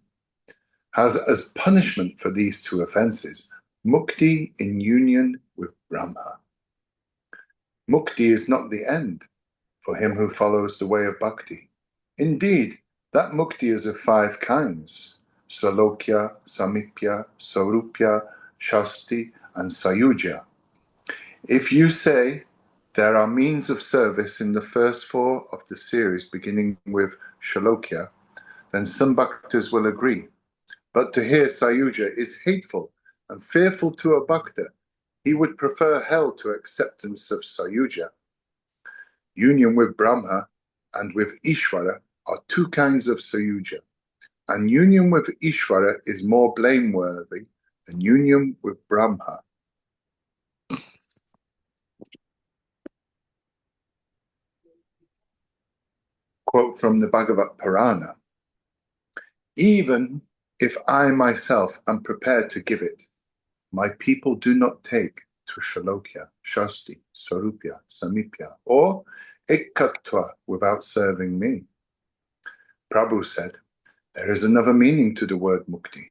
has as punishment for these 2 offenses mukti in union with Brahma. Mukti is not the end for him who follows the way of bhakti. Indeed, that mukti is of 5 kinds: Salokya, Samipya, Sarupya, Shasti, and Sayuja. If you say there are means of service in the first 4 of the series beginning with Shalokya, then some bhaktas will agree. But to hear Sayuja is hateful and fearful to a bhakta. He would prefer hell to acceptance of Sayuja. Union with Brahma and with Ishvara are 2 kinds of Sayuja, and union with Ishvara is more blameworthy than union with Brahma. Quote from the Bhagavad Purana, even if I myself am prepared to give it, my people do not take to Shalokya, Shasti, Swarupya, Samipya, or Ekatva without serving me. Prabhu said, there is another meaning to the word mukti.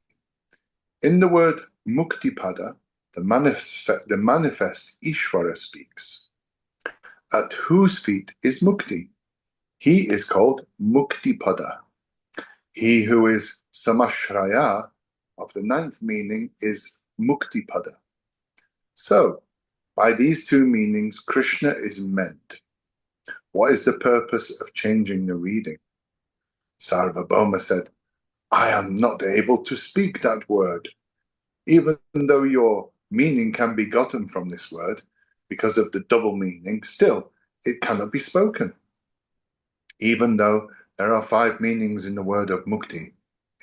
In the word muktipada, the manifest Ishvara speaks. At whose feet is mukti? He is called muktipada. He who is samashraya of the ninth meaning is muktipada. So, by these two meanings, Krishna is meant. What is the purpose of changing the reading? Sarvabhauma said, I am not able to speak that word. Even though your meaning can be gotten from this word, because of the double meaning, still, it cannot be spoken. Even though there are 5 meanings in the word of mukti,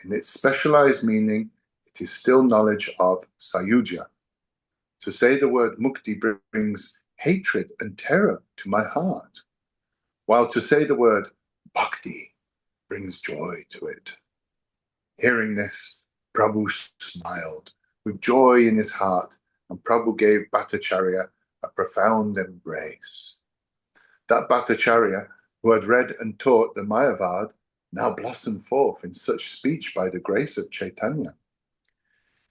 in its specialized meaning, it is still knowledge of sayuja. To say the word mukti brings hatred and terror to my heart, while to say the word bhakti brings joy to it. Hearing this, Prabhu smiled with joy in his heart, and Prabhu gave Bhattacharya a profound embrace. That Bhattacharya, who had read and taught the Mayavad, now blossomed forth in such speech by the grace of Chaitanya.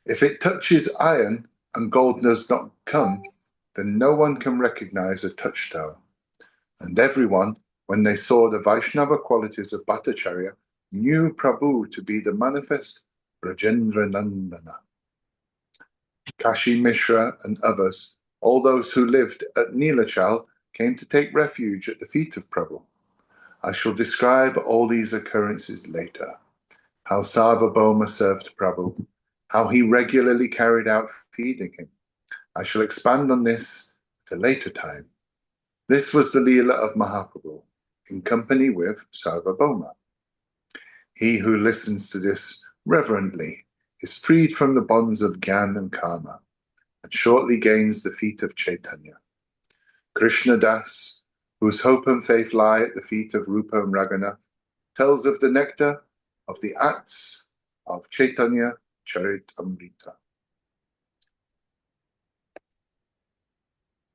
If it touches iron and gold does not come, then no one can recognize a touchstone. And everyone, when they saw the Vaishnava qualities of Bhattacharya, knew Prabhu to be the manifest Brajendra Nandana. Kashi Mishra and others, all those who lived at Neelachal, came to take refuge at the feet of Prabhu. I shall describe all these occurrences later. How Sarvabhauma served Prabhu, how he regularly carried out feeding him. I shall expand on this at a later time. This was the Leela of Mahaprabhu, in company with Sarvabhauma. He who listens to this reverently is freed from the bonds of Gyan and Karma, and shortly gains the feet of Chaitanya. Krishna Das, whose hope and faith lie at the feet of Rupa and Raghunath, tells of the nectar of the acts of Chaitanya Charitamrta.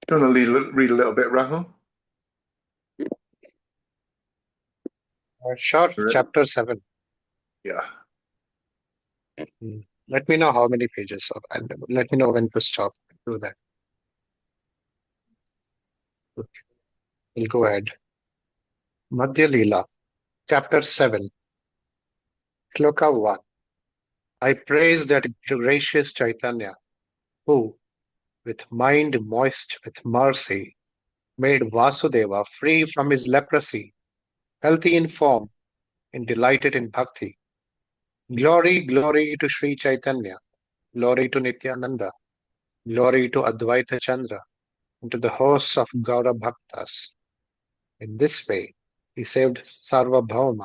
Do you want to read a little bit, Rahul? Sure, chapter 7. Yeah. Let me know how many pages, and let me know when to stop. Do that. Okay. We'll go ahead. Madhya Lila, chapter 7, Shloka 1. I praise that gracious Chaitanya, who, with mind moist with mercy, made Vasudeva free from his leprosy, healthy in form, and delighted in bhakti. Glory, glory to Sri Chaitanya, glory to Nityananda, glory to Advaita Chandra, and to the hosts of Gaura Bhaktas. In this way, he saved Sarvabhauma,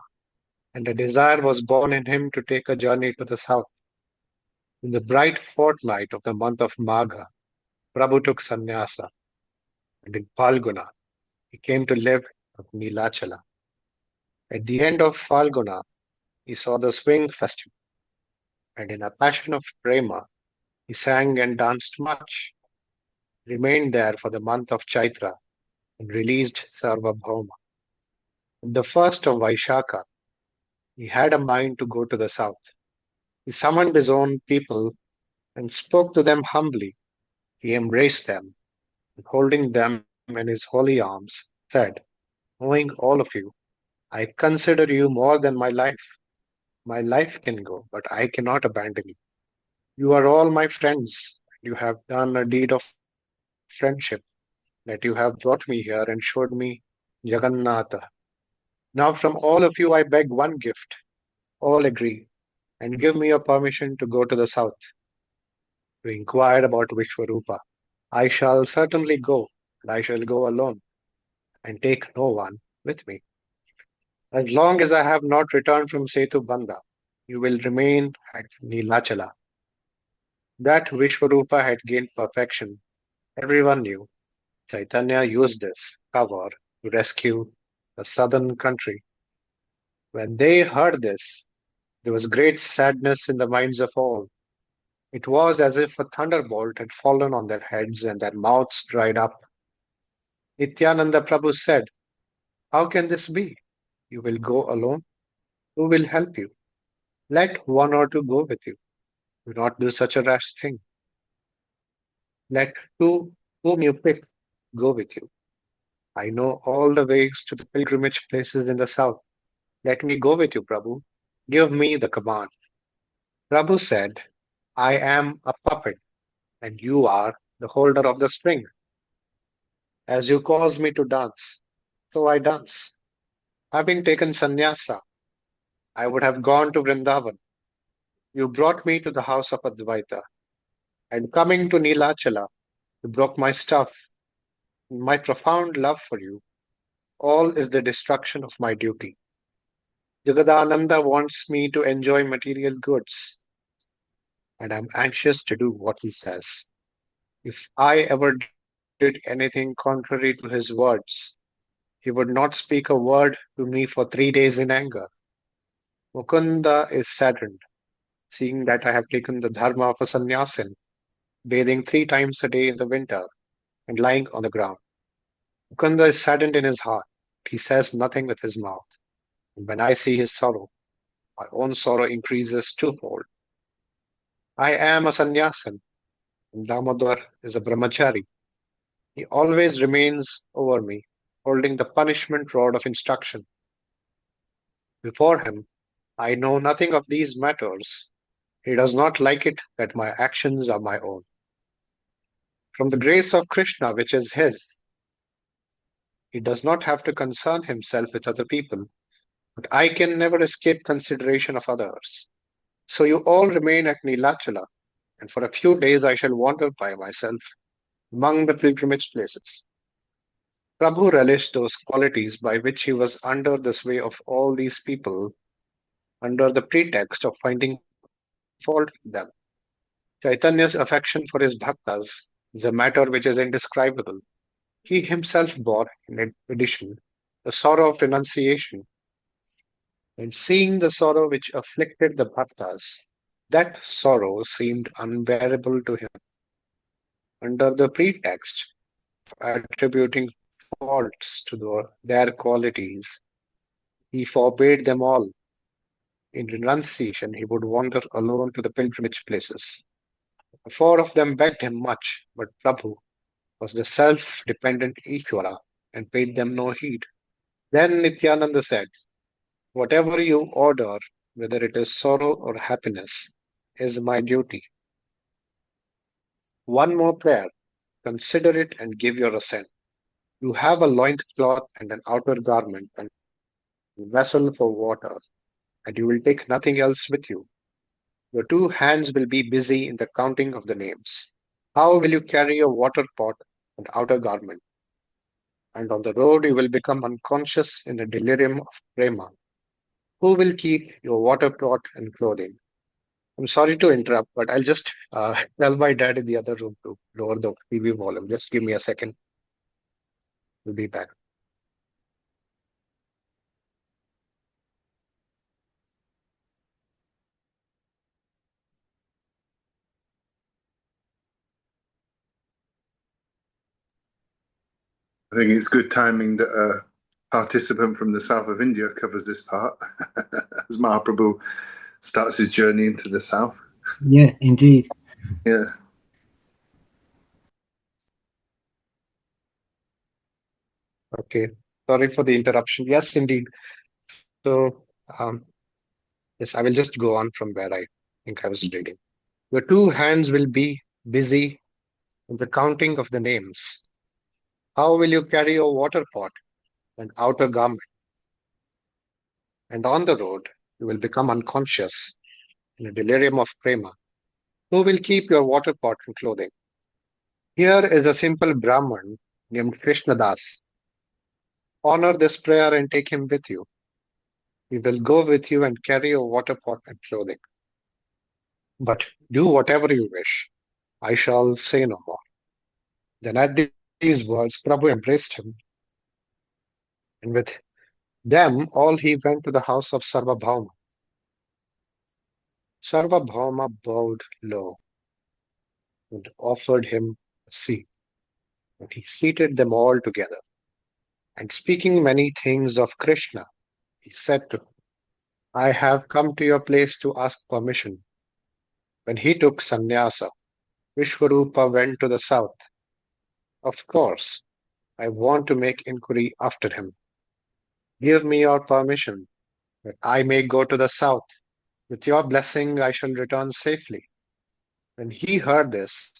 and a desire was born in him to take a journey to the south. In the bright fortnight of the month of Magha, Prabhu took sannyasa, and in Phalguna, he came to live at Neelachala. At the end of Phalguna, he saw the swing festival, and in a passion of prema, he sang and danced much, remained there for the month of Chaitra, and released Sarvabhauma. On the first of Vaishakha, he had a mind to go to the south. He summoned his own people and spoke to them humbly. He embraced them, and holding them in his holy arms, said, knowing all of you, I consider you more than my life. My life can go, but I cannot abandon you. You are all my friends. You have done a deed of friendship, that you have brought me here and showed me Jagannatha. Now from all of you I beg one gift. All agree, and give me your permission to go to the south, to inquire about Vishwarupa. I shall certainly go, and I shall go alone, and take no one with me. As long as I have not returned from Setu Banda, you will remain at Neelachala. That Vishwarupa had gained perfection, everyone knew. Chaitanya used this cover to rescue the southern country. When they heard this, there was great sadness in the minds of all. It was as if a thunderbolt had fallen on their heads and their mouths dried up. Nityananda Prabhu said, "How can this be? You will go alone? Who will help you? Let one or two go with you. Do not do such a rash thing. Let two whom you pick go with you. I know all the ways to the pilgrimage places in the south. Let me go with you, Prabhu. Give me the command." Prabhu said, "I am a puppet, and you are the holder of the string. As you cause me to dance, so I dance. Having taken sannyasa, I would have gone to Vrindavan. You brought me to the house of Advaita, and coming to Nilachala, you broke my stuff. My profound love for you, all is the destruction of my duty. Jagadananda wants me to enjoy material goods, and I'm anxious to do what he says. If I ever did anything contrary to his words, he would not speak a word to me for 3 days in anger. Mukunda is saddened, seeing that I have taken the dharma of a sannyasin, bathing 3 times a day in the winter and lying on the ground. Mukunda is saddened in his heart. He says nothing with his mouth. And when I see his sorrow, my own sorrow increases twofold. I am a sannyasin, and Damodar is a brahmachari. He always remains over me, holding the punishment rod of instruction. Before him, I know nothing of these matters. He does not like it that my actions are my own. From the grace of Krishna, which is his, he does not have to concern himself with other people, but I can never escape consideration of others. So you all remain at Nilachala, and for a few days I shall wander by myself among the pilgrimage places. Prabhu relished those qualities by which he was under the sway of all these people, under the pretext of finding fault with them. Chaitanya's affection for his bhaktas is a matter which is indescribable. He himself bore, in addition, the sorrow of renunciation, and seeing the sorrow which afflicted the bhaktas, that sorrow seemed unbearable to him. Under the pretext of attributing faults to their qualities, he forbade them all. In renunciation, he would wander alone to the pilgrimage places. The four of them begged him much, but Prabhu was the self-dependent Ishvara and paid them no heed. Then Nityananda said, "Whatever you order, whether it is sorrow or happiness, is my duty. One more prayer. Consider it and give your assent. You have a loincloth and an outer garment and vessel for water, and you will take nothing else with you. Your 2 hands will be busy in the counting of the names. How will you carry your water pot and outer garment? And on the road you will become unconscious in a delirium of prema. Who will keep your water pot and clothing?" I'm sorry to interrupt, but I'll just tell my dad in the other room to lower the TV volume. Just give me a second. We'll be back. I think it's good timing that a participant from the south of India covers this part as Mahaprabhu starts his journey into the south. Yeah, indeed. Yeah. Okay. Sorry for the interruption. Yes, indeed. So, yes, I will just go on from where I think I was reading. Your 2 hands will be busy in the counting of the names. How will you carry your water pot and outer garment? And on the road, you will become unconscious in a delirium of prema. Who will keep your water pot and clothing? Here is a simple Brahman named Krishnadas. Honor this prayer and take him with you. He will go with you and carry your water pot and clothing. But do whatever you wish. I shall say no more. Then at these words, Prabhu embraced him, and with them all he went to the house of Sarvabhauma. Sarvabhauma bowed low. and offered him a seat. And he seated them all together. And speaking many things of Krishna, he said to him, I have come to your place to ask permission. When he took sannyasa, Vishwarupa went to the south. Of course, I want to make inquiry after him. Give me your permission that I may go to the south. With your blessing, I shall return safely. When he heard this,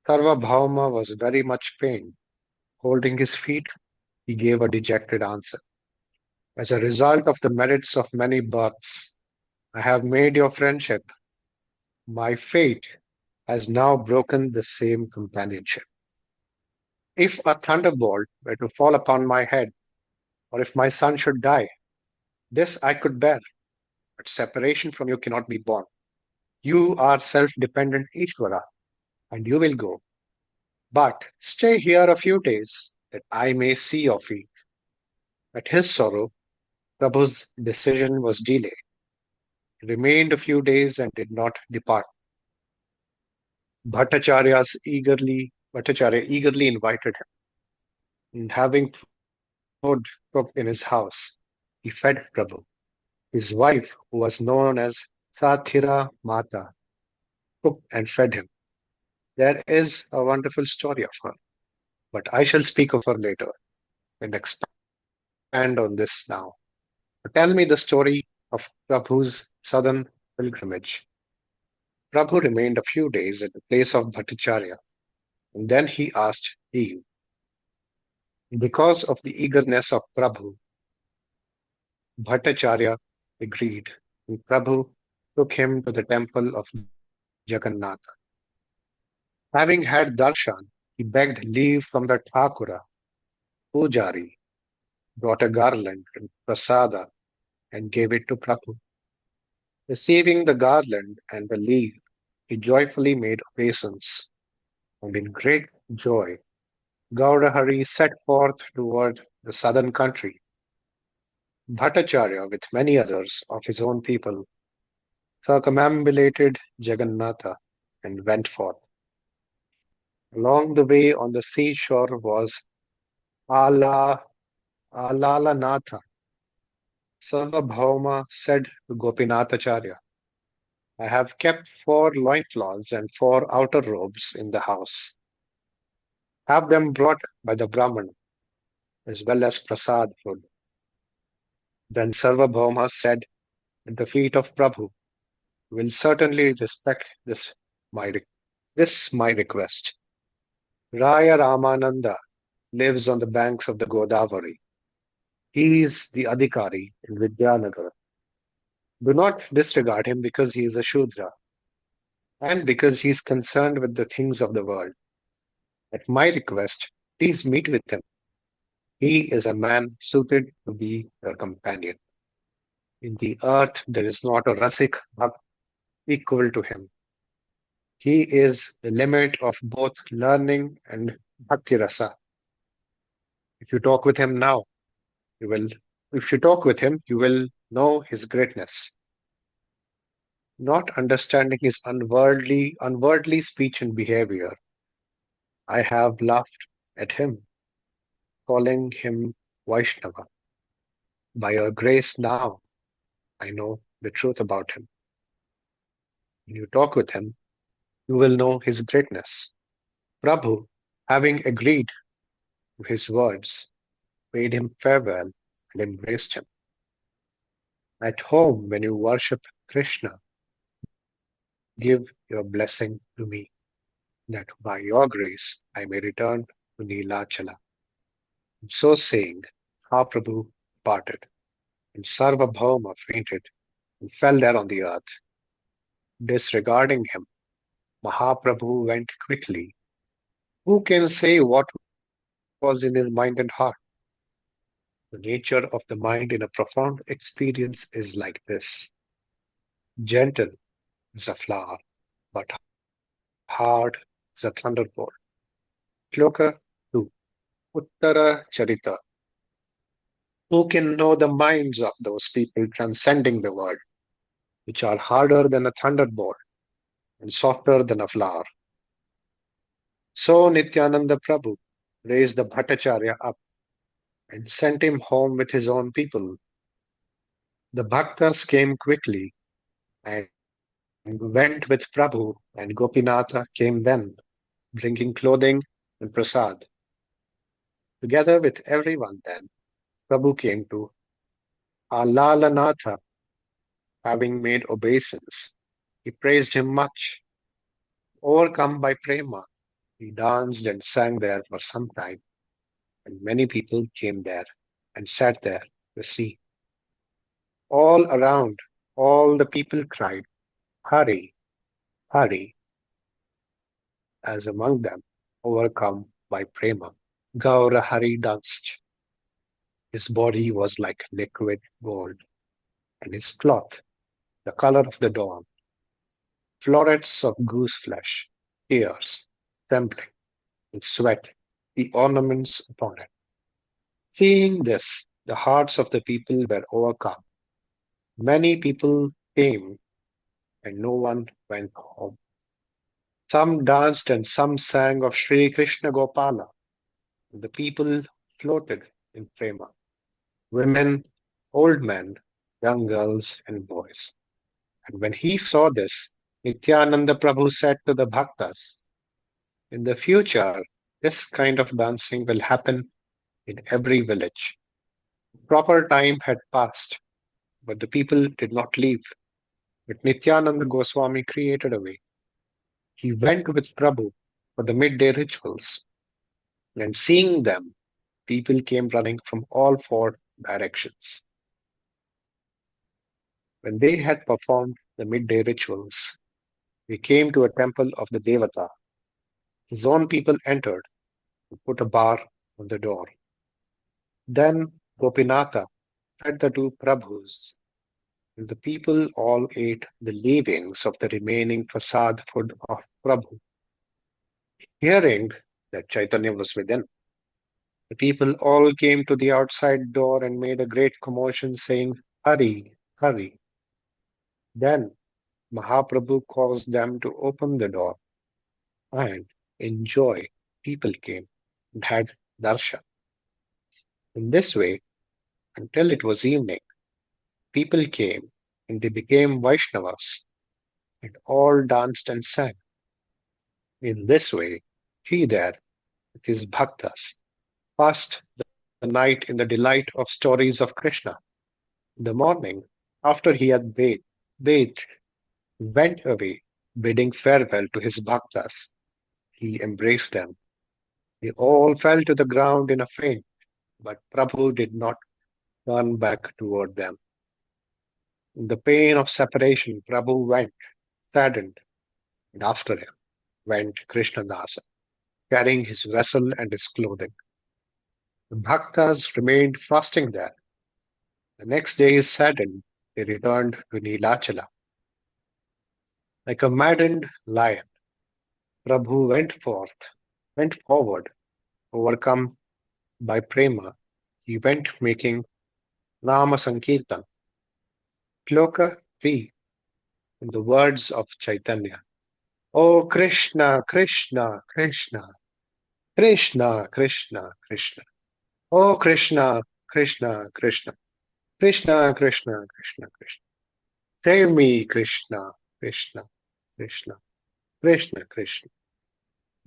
Sarvabhauma was very much pained. Holding his feet, he gave a dejected answer. As a result of the merits of many births, I have made your friendship. My fate has now broken the same companionship. If a thunderbolt were to fall upon my head, or if my son should die, this I could bear, but separation from you cannot be borne. You are self-dependent Ishvara, and you will go. But stay here a few days, that I may see your feet. At his sorrow, Prabhu's decision was delayed. He remained a few days and did not depart. Bhattacharya eagerly invited him, and having food cooked in his house, he fed Prabhu. His wife, who was known as Sathira Mata, cooked and fed him. There is a wonderful story of her, but I shall speak of her later and expand on this now. Tell me the story of Prabhu's southern pilgrimage. Prabhu remained a few days at the place of Bhattacharya, and then he asked leave. Because of the eagerness of Prabhu, Bhattacharya agreed, and Prabhu took him to the temple of Jagannatha. Having had darshan, he begged leave from the Thakura. Pujari brought a garland and prasada and gave it to Prabhu. Receiving the garland and the leaf, he joyfully made obeisance, and in great joy, Gaurahari set forth toward the southern country. Bhattacharya, with many others of his own people, circumambulated Jagannatha and went forth. Along the way on the seashore was Alalanatha. Sarvabhauma said to Gopinathacharya, I have kept 4 loincloths and 4 outer robes in the house. Have them brought by the Brahman, as well as prasad food. Then Sarvabhauma said at the feet of Prabhu, will certainly respect my request. Raya Ramananda lives on the banks of the Godavari. He is the Adhikari in Vidyanagar. Do not disregard him because he is a Shudra and because he is concerned with the things of the world. At my request, please meet with him. He is a man suited to be your companion. In the earth, there is not a Rasik Bhakt equal to him. He is the limit of both learning and Bhakti Rasa. If you talk with him now, you will know his greatness. Not understanding his unworldly speech and behavior, I have laughed at him, calling him Vaishnava. By your grace now, I know the truth about him. When you talk with him, you will know his greatness. Prabhu, having agreed to his words, bade him farewell and embraced him. At home, when you worship Krishna, give your blessing to me, that by your grace I may return to Nilachala. And so saying, Mahaprabhu departed, and Sarvabhauma fainted and fell there on the earth. Disregarding him, Mahaprabhu went quickly. Who can say what was in his mind and heart? The nature of the mind in a profound experience is like this. Gentle is a flower, but hard is a thunderbolt. Shloka 2. Uttara Charita. Who can know the minds of those people transcending the world, which are harder than a thunderbolt and softer than a flower? So Nityananda Prabhu raised the Bhattacharya up and sent him home with his own people. The bhaktas came quickly and went with Prabhu, and Gopinatha came then, bringing clothing and prasad. Together with everyone then, Prabhu came to Alalanatha, having made obeisance. He praised him much. Overcome by prema, he danced and sang there for some time, and many people came there and sat there to see. All around, all the people cried, Hari, Hari, as among them, overcome by prema. Gaura Hari danced. His body was like liquid gold, and his cloth the color of the dawn. Florets of goose flesh, tears, trembling, and sweat, the ornaments upon it. Seeing this, the hearts of the people were overcome. Many people came, and no one went home. Some danced and some sang of Sri Krishna Gopala. The people floated in prema. Women, old men, young girls, and boys. And when he saw this, Nityananda Prabhu said to the bhaktas, in the future, this kind of dancing will happen in every village. Proper time had passed, but the people did not leave. But Nityananda Goswami created a way. He went with Prabhu for the midday rituals, and seeing them, people came running from all four directions. When they had performed the midday rituals, they came to a temple of the Devata. His own people entered and put a bar on the door. Then Gopinatha fed the two Prabhus, and the people all ate the leavings of the remaining prasad food of Prabhu. Hearing that Chaitanya was within, the people all came to the outside door and made a great commotion, saying, Hari, Hari. Then Mahaprabhu caused them to open the door, and in joy people came and had darshan. In this way, until it was evening, people came and they became Vaishnavas, and all danced and sang. In this way, he there, with his bhaktas, passed the night in the delight of stories of Krishna. In the morning, after he had bathed, he went away, bidding farewell to his bhaktas. He embraced them. They all fell to the ground in a faint, but Prabhu did not turn back toward them. In the pain of separation, Prabhu went, saddened, and after him went Krishnadasa, carrying his vessel and his clothing. The bhaktas remained fasting there. The next day, saddened, they returned to Nilachala. Like a maddened lion, Prabhu went forward, overcome by prema. He went making Nama Sankirtan. Shloka 3, in the words of Chaitanya. O Krishna, Krishna, Krishna, Krishna, Krishna, Krishna. O Krishna, Krishna, Krishna, Krishna, Krishna, Krishna, Krishna. Save me, Krishna, Krishna, Krishna, Krishna, Krishna.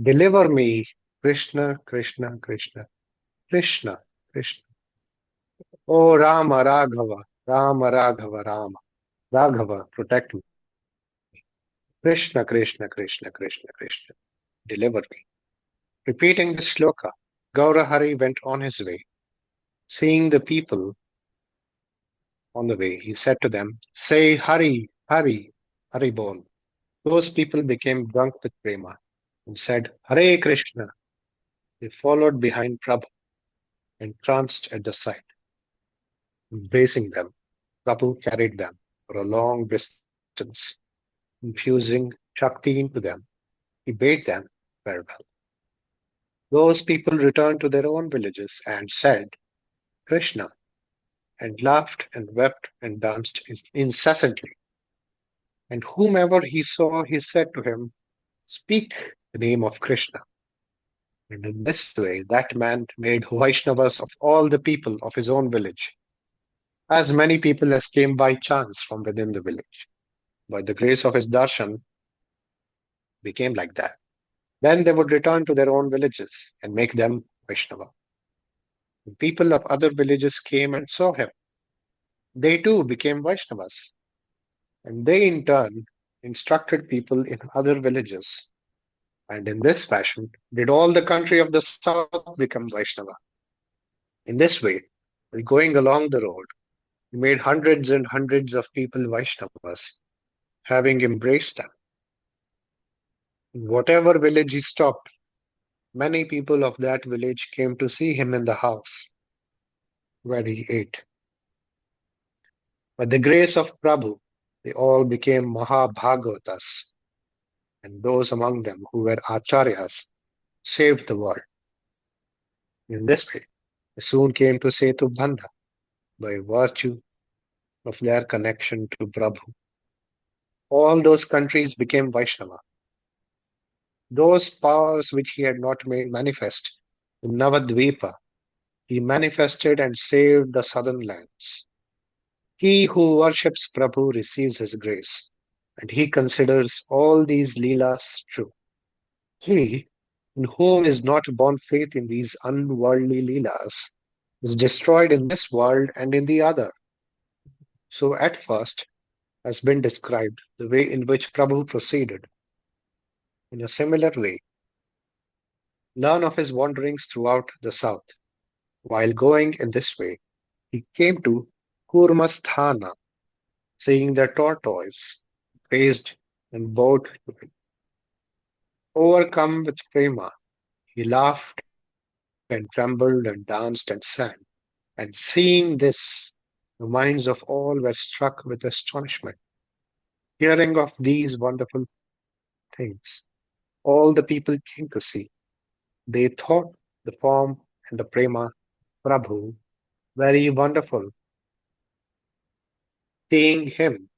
Deliver me, Krishna, Krishna, Krishna, Krishna, Krishna. O Rama, Raghava, Rama, Raghava, Rama, Raghava, protect me. Krishna, Krishna, Krishna, Krishna, Krishna, deliver me. Repeating this shloka, Gaurahari went on his way. Seeing the people on the way, he said to them, say Hari, Hari, Hari Bol. Those people became drunk with prema and said, Hare Krishna. They followed behind Prabhu, entranced at the sight. Embracing them, Prabhu carried them for a long distance, infusing Shakti into them. He bade them farewell. Those people returned to their own villages and said, Krishna, and laughed and wept and danced incessantly. And whomever he saw, he said to him, speak the name of Krishna. And in this way, that man made Vaishnavas of all the people of his own village, as many people as came by chance from within the village. By the grace of his darshan, became like that. Then they would return to their own villages and make them Vaishnava. The people of other villages came and saw him. They too became Vaishnavas, and they in turn instructed people in other villages. And in this fashion, did all the country of the south become Vaishnava. In this way, while going along the road, he made hundreds and hundreds of people Vaishnavas, having embraced them. In whatever village he stopped, many people of that village came to see him in the house where he ate. By the grace of Prabhu, they all became Mahabhagavatas, and those among them who were Acharyas saved the world. In this way, they soon came to Setu Bandha by virtue of their connection to Prabhu. All those countries became Vaishnava. Those powers which he had not made manifest in Navadvipa, he manifested and saved the southern lands. He who worships Prabhu receives his grace, and he considers all these leelas true. He, in whom is not born faith in these unworldly leelas, is destroyed in this world and in the other. So at first has been described the way in which Prabhu proceeded. In a similar way, learn of his wanderings throughout the south. While going in this way, he came to Kurmasthana, seeing the tortoise, praised and bowed to him. Overcome with prema, he laughed and trembled and danced and sang. And seeing this, the minds of all were struck with astonishment. Hearing of these wonderful things, all the people came to see. They thought the form and the prema Prabhu very wonderful. Seeing him,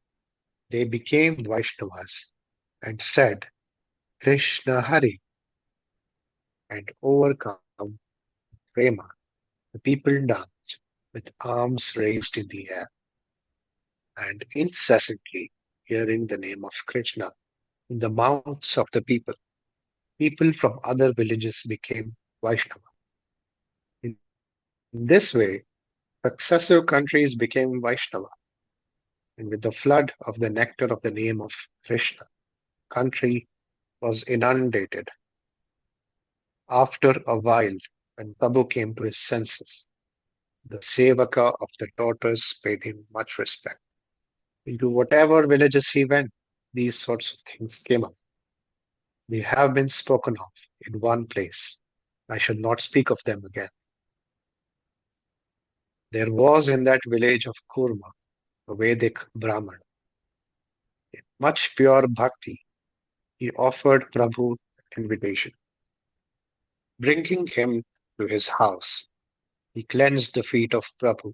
they became Vaishnavas and said, Krishna Hari, and overcome prema. The people danced with arms raised in the air and incessantly hearing the name of Krishna in the mouths of the people. People from other villages became Vaishnava. In this way, successive countries became Vaishnava, and with the flood of the nectar of the name of Krishna, country was inundated. After a while, when Prabhu came to his senses, the Sevaka of the tortoise paid him much respect. Into whatever villages he went, these sorts of things came up. They have been spoken of in one place. I shall not speak of them again. There was in that village of Kurma a Vedic Brahman. In much pure bhakti, he offered Prabhu invitation. Bringing him to his house, he cleansed the feet of Prabhu.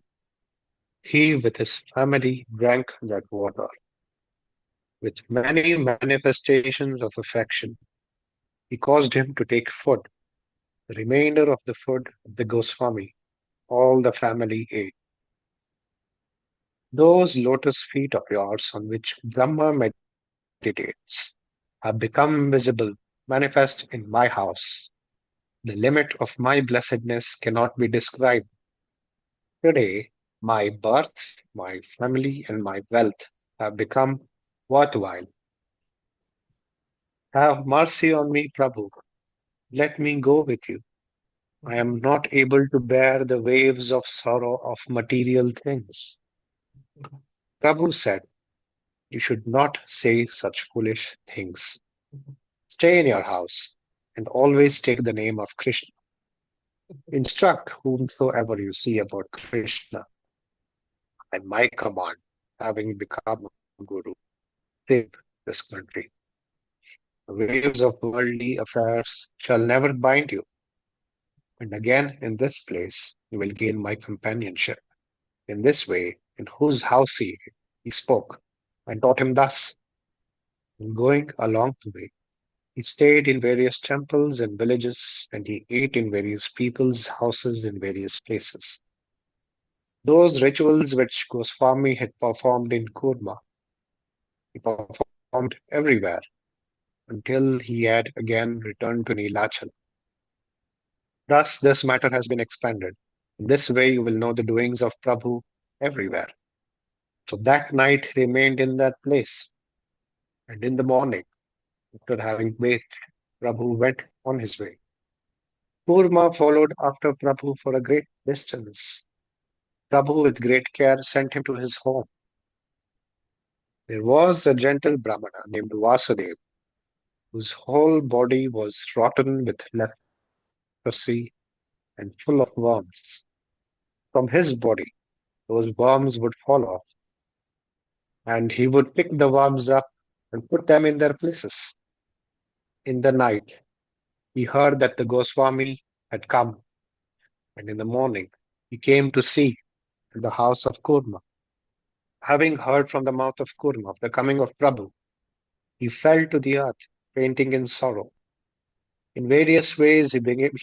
He with his family drank that water. With many manifestations of affection, he caused him to take food. The remainder of the food of the Goswami, all the family ate. Those lotus feet of yours on which Brahma meditates have become visible, manifest in my house. The limit of my blessedness cannot be described. Today, my birth, my family, and my wealth have become worthwhile. Have mercy on me, Prabhu. Let me go with you. I am not able to bear the waves of sorrow of material things. Prabhu said, you should not say such foolish things. Stay in your house and always take the name of Krishna. Instruct whomsoever you see about Krishna. And my command, having become a guru, save this country. The waves of worldly affairs shall never bind you. And again, in this place, you will gain my companionship. In this way, in whose house he spoke, and taught him thus. In going along the way, He stayed in various temples and villages, and he ate in various people's houses in various places. Those rituals which Goswami had performed in Kurma, he performed everywhere until he had again returned to Nilachal. Thus, this matter has been expanded. In this way, you will know the doings of Prabhu everywhere. So that night he remained in that place, and in the morning, after having bathed, Prabhu went on his way. Kurma followed after Prabhu for a great distance. Prabhu, with great care, sent him to his home. There was a gentle Brahmana named Vasudeva, whose whole body was rotten with leprosy and full of worms. From his body, those worms would fall off, and he would pick the worms up and put them in their places. In the night, he heard that the Goswami had come, and in the morning, he came to see the house of Kurma. Having heard from the mouth of Kurma of the coming of Prabhu, he fell to the earth, fainting in sorrow. In various ways, he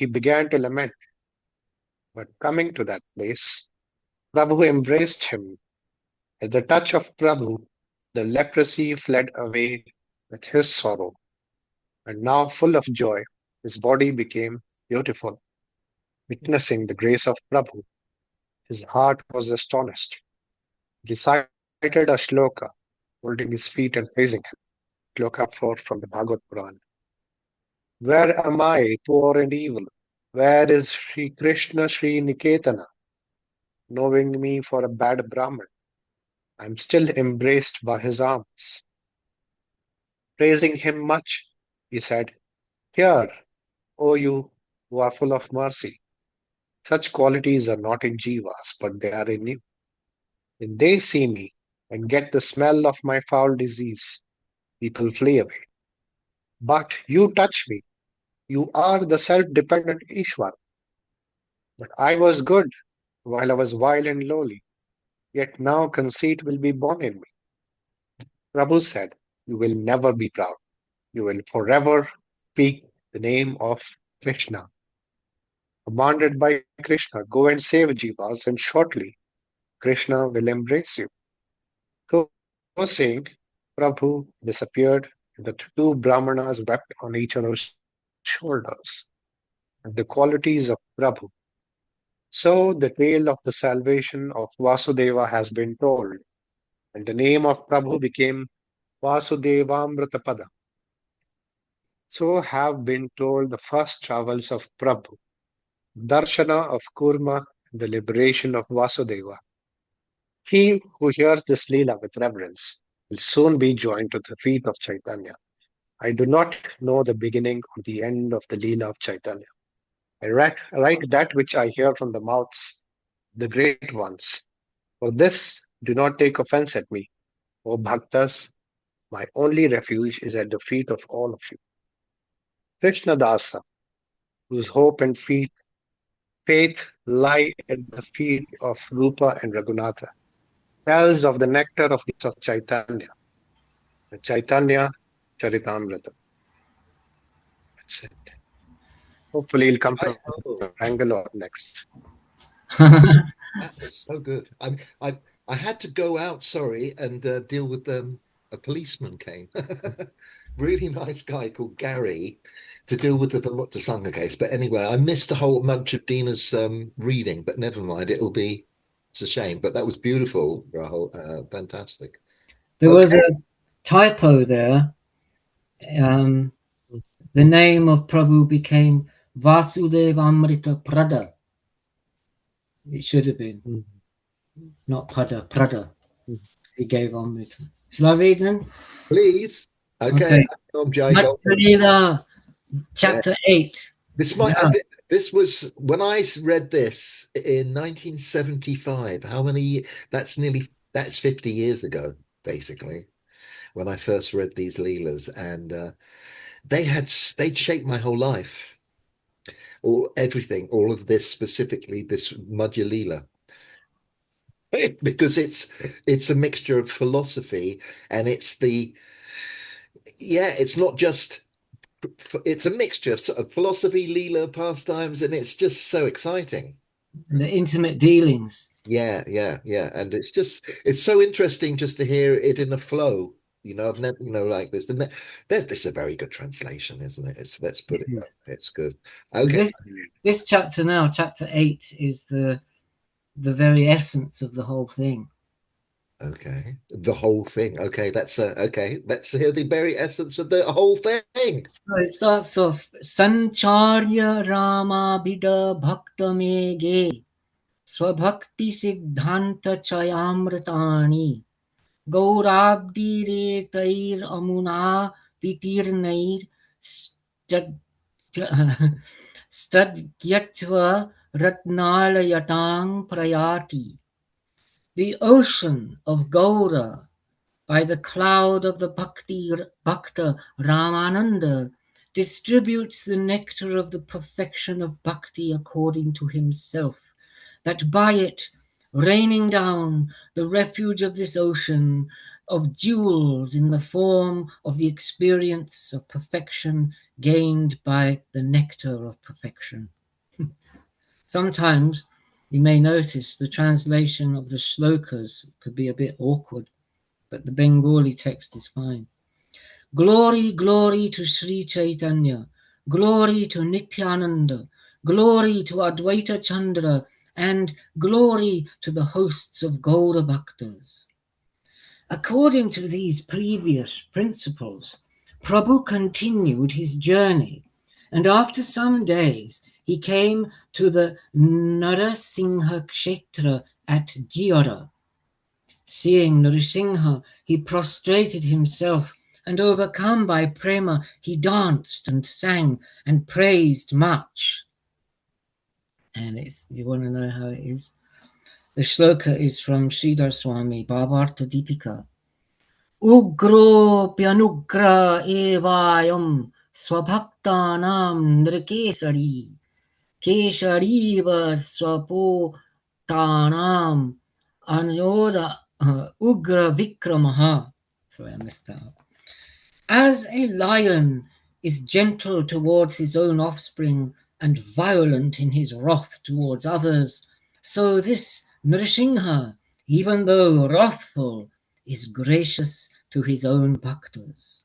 began to lament. But coming to that place, Prabhu embraced him. At the touch of Prabhu, the leprosy fled away with his sorrow. And now, full of joy, his body became beautiful. Witnessing the grace of Prabhu, his heart was astonished. He recited a shloka, holding his feet and praising him. Shloka 4 from the Bhagavad Purana. Where am I, poor and evil? Where is Sri Krishna Sri Niketana? Knowing me for a bad Brahmin, I am still embraced by his arms. Praising him much, he said, Here, O you who are full of mercy, such qualities are not in jivas, but they are in you. When they see me and get the smell of my foul disease, people flee away. But you touch me. You are the self-dependent Ishwar. But I was good while I was vile and lowly. Yet now conceit will be born in me. Prabhu said, You will never be proud. You will forever speak the name of Krishna. Commanded by Krishna, go and save jivas, and shortly Krishna will embrace you. So saying, Prabhu disappeared, and the two Brahmanas wept on each other's shoulders at the qualities of Prabhu. So the tale of the salvation of Vasudeva has been told, and the name of Prabhu became Vasudevamritapada. So have been told the first travels of Prabhu, Darshana of Kurma, and the liberation of Vasudeva. He who hears this Leela with reverence will soon be joined to the feet of Chaitanya. I do not know the beginning or the end of the Leela of Chaitanya. I write that which I hear from the mouths of the great ones. For this, do not take offense at me, O Bhaktas. My only refuge is at the feet of all of you. Krishna Dasa, whose hope and faith lie at the feet of Rupa and Raghunatha, tells of the nectar of Chaitanya, the Chaitanya Charitamrta. That's it. Hopefully, he'll come to Bangalore next. That was so good. I had to go out, sorry, and deal with a policeman came. Really nice guy called Gary to deal with the Mukta Sangha case. But anyway, I missed a whole bunch of Dina's reading, but never mind. It's a shame. But that was beautiful, Rahul. Fantastic. There was a typo there. The name of Prabhu became Vasudeva Amrita Prada. It should have been not Prada. He gave Amrita. Shall I read then? Please. Okay. Madhya Lila, chapter 8. This was when I read this in 1975. How many? That's 50 years ago, basically, when I first read these Leelas, and they'd shaped my whole life. Everything, all of this, specifically this Madhya Lila. Because it's a mixture of philosophy, and it's not just it's a mixture of sort of philosophy, Leela, pastimes, and it's just so exciting. And the intimate dealings. Yeah, and it's so interesting just to hear it in a flow. I've never, like this. And this is a very good translation, isn't it? Let's put it. It's good. Okay. This chapter now, chapter 8, is the very essence of the whole thing. Okay, the whole thing. Okay, okay. Let's hear the very essence of the whole thing. So it starts off Sancharya Rama Bida Bhakta Mege Swabhakti Siddhanta Chayamrtani Gaurabdi Retair Amuna Pitirnair Stadgyatva Ratnalayatang Prayati. The ocean of Gaura by the cloud of the Bhakta Ramananda distributes the nectar of the perfection of bhakti according to himself, that by it, raining down the refuge of this ocean of jewels in the form of the experience of perfection gained by the nectar of perfection. Sometimes you may notice the translation of the shlokas could be a bit awkward, but the Bengali text is fine. Glory, glory to Sri Chaitanya, glory to Nityananda, glory to Advaita Chandra, and glory to the hosts of Gaura Bhaktas. According to these previous principles, Prabhu continued his journey, and after some days he came to the Narasingha Kshetra at Jiyara. Seeing Nrsimha, he prostrated himself, and overcome by prema, he danced and sang and praised much. And you want to know how it is? The shloka is from Sridhar Swami, Bhavartha Deepika. Ugro pyanugra evayam swabhaktanam nrikesari keshariva swapotanam anyoda ugra vikramaha. Sorry, I messed that up. As a lion is gentle towards his own offspring and violent in his wrath towards others, so this Nrsimha, even though wrathful, is gracious to his own bhaktas.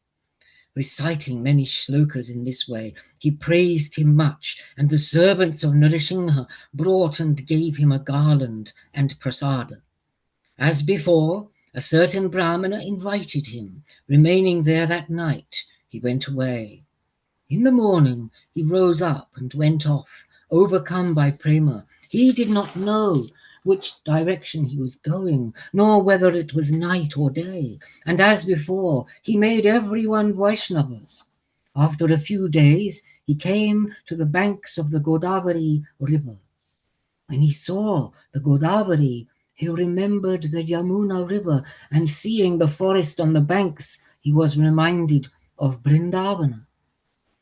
Reciting many shlokas in this way, he praised him much, and the servants of Nrsimha brought and gave him a garland and prasada. As before, a certain Brahmana invited him. Remaining there that night, he went away. In the morning, he rose up and went off, overcome by prema. He did not know which direction he was going, nor whether it was night or day. And as before, he made everyone Vaishnavas. After a few days, he came to the banks of the Godavari river. When he saw the Godavari, he remembered the Yamuna river, and seeing the forest on the banks, he was reminded of Vrindavana.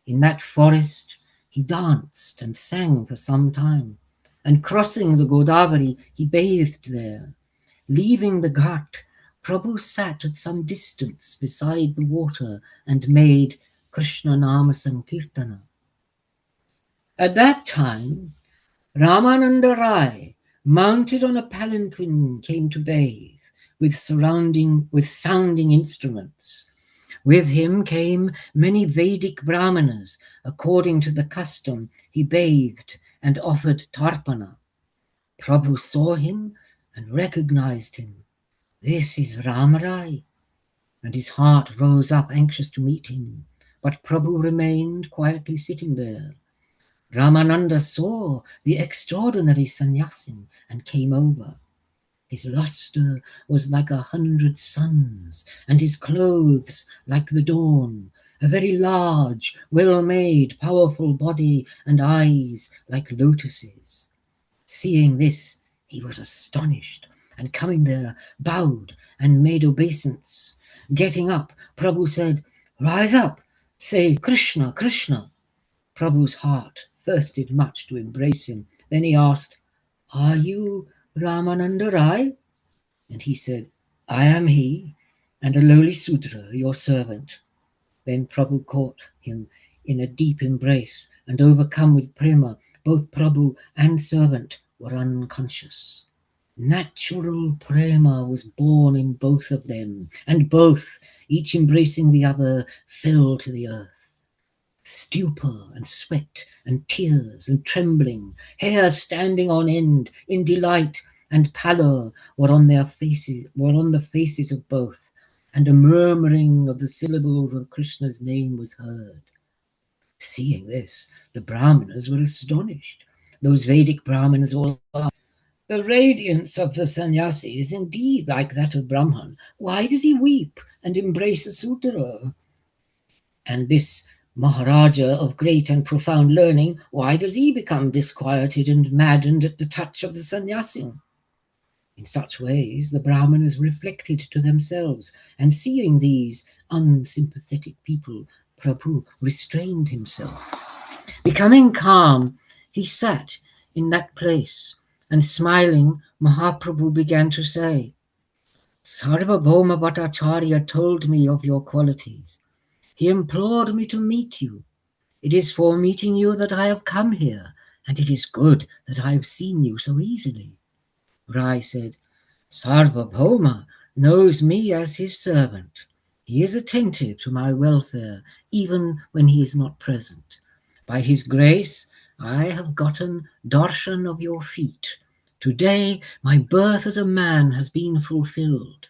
In that forest, he danced and sang for some time, and crossing the Godavari, he bathed there. Leaving the ghat, Prabhu sat at some distance beside the water and made Krishna Nama Sankirtana. At that time, Ramananda Rai, mounted on a palanquin, came to bathe with sounding instruments. With him came many Vedic Brahmanas. According to the custom, he bathed and offered tarpana. Prabhu saw him and recognized him. This is Ramarai. And his heart rose up, anxious to meet him. But Prabhu remained quietly sitting there. Ramananda saw the extraordinary sannyasin and came over. His luster was like 100 suns, and his clothes like the dawn, a very large, well-made, powerful body, and eyes like lotuses. Seeing this, he was astonished, and coming there, bowed and made obeisance. Getting up, Prabhu said, "Rise up, say Krishna, Krishna." Prabhu's heart thirsted much to embrace him. Then he asked, "Are you Ramananda Rai?" And he said, "I am he, and a lowly Sudra, your servant." Then Prabhu caught him in a deep embrace, and overcome with prema, both Prabhu and servant were unconscious. Natural prema was born in both of them, and both, each embracing the other, fell to the earth. Stupor and sweat and tears and trembling, hair standing on end in delight and pallor were on the faces of both, and a murmuring of the syllables of Krishna's name was heard. Seeing this, the Brahmanas were astonished. Those Vedic Brahmanas all are. The radiance of the sannyasi is indeed like that of Brahman. Why does he weep and embrace a Sudra? And this Maharaja of great and profound learning, why does he become disquieted and maddened at the touch of the sannyasi? In such ways the Brahmanas reflected to themselves, and seeing these unsympathetic people, Prabhu restrained himself. Becoming calm, he sat in that place, and smiling, Mahaprabhu began to say, Sarvabhauma Bhattacharya told me of your qualities. He implored me to meet you. It is for meeting you that I have come here, and it is good that I have seen you so easily. Rai said, Sarvabhauma knows me as his servant. He is attentive to my welfare, even when he is not present. By his grace, I have gotten darshan of your feet. Today, my birth as a man has been fulfilled.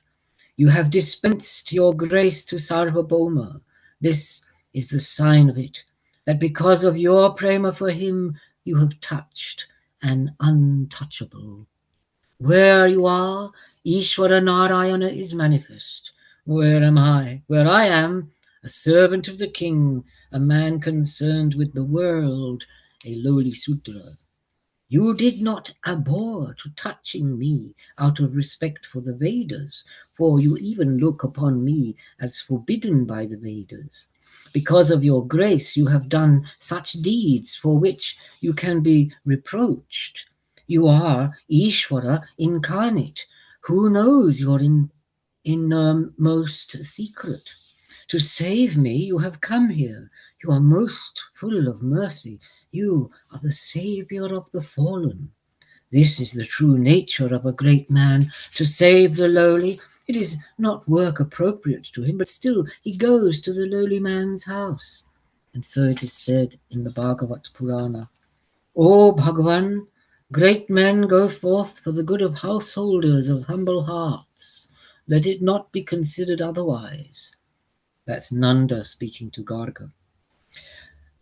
You have dispensed your grace to Sarvabhauma. This is the sign of it, that because of your prema for him, you have touched an untouchable. Where you are, Ishvara Narayana is manifest. Where am I? Where I am, a servant of the king, a man concerned with the world, a lowly Sudra. You did not abhor to touching me out of respect for the Vedas, for you even look upon me as forbidden by the Vedas. Because of your grace, you have done such deeds for which you can be reproached. You are Ishvara incarnate. Who knows your innermost secret? To save me, you have come here. You are most full of mercy. You are the savior of the fallen. This is the true nature of a great man, to save the lowly. It is not work appropriate to him, but still he goes to the lowly man's house. And so it is said in the Bhagavat Purana, O Bhagavan, great men go forth for the good of householders of humble hearts. Let it not be considered otherwise. That's Nanda speaking to Garga.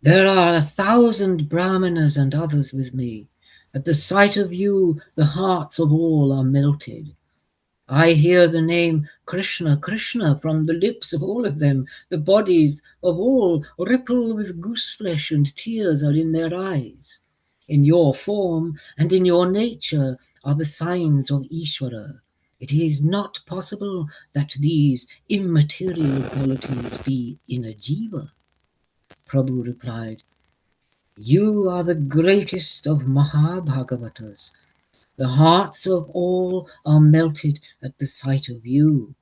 There are 1,000 Brahmanas and others with me. At the sight of you, the hearts of all are melted. I hear the name Krishna, Krishna from the lips of all of them. The bodies of all ripple with gooseflesh, and tears are in their eyes. In your form and in your nature are the signs of Ishvara. It is not possible that these immaterial qualities be in a jiva. Prabhu replied, You are the greatest of Mahabhagavatas. The hearts of all are melted at the sight of you.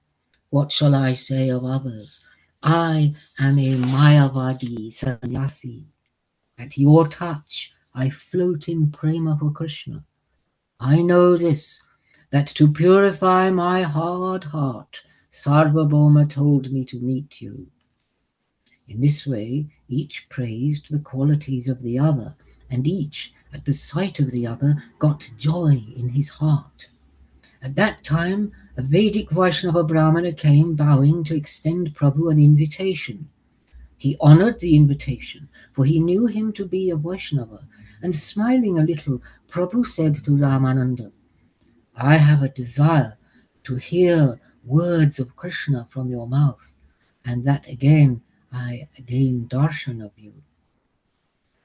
What shall I say of others? I am a Mayavadi sannyasi. At your touch, I float in prema for Krishna. I know this, that to purify my hard heart, Sarvabhauma told me to meet you. In this way, each praised the qualities of the other, and each, at the sight of the other, got joy in his heart. At that time, a Vedic Vaishnava Brahmana came bowing to extend Prabhu an invitation. He honored the invitation, for he knew him to be a Vaishnava, and smiling a little, Prabhu said to Ramananda, I have a desire to hear words of Krishna from your mouth, and that again I gain darshan of you.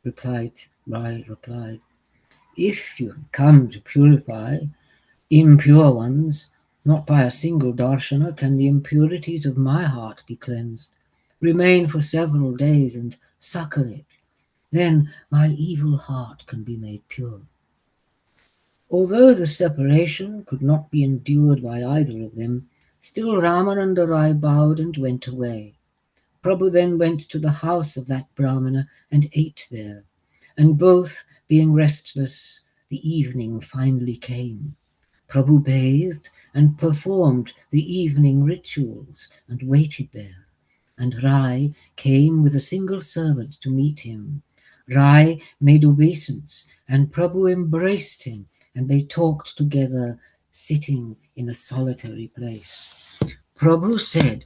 Rai replied, if you come to purify impure ones, not by a single darshana can the impurities of my heart be cleansed. Remain for several days and succor it. Then my evil heart can be made pure. Although the separation could not be endured by either of them, still Ramananda Rai bowed and went away. Prabhu then went to the house of that Brahmana and ate there, and both being restless, the evening finally came. Prabhu bathed and performed the evening rituals and waited there, and Rai came with a single servant to meet him. Rai made obeisance, and Prabhu embraced him, and they talked together, sitting in a solitary place. Prabhu said,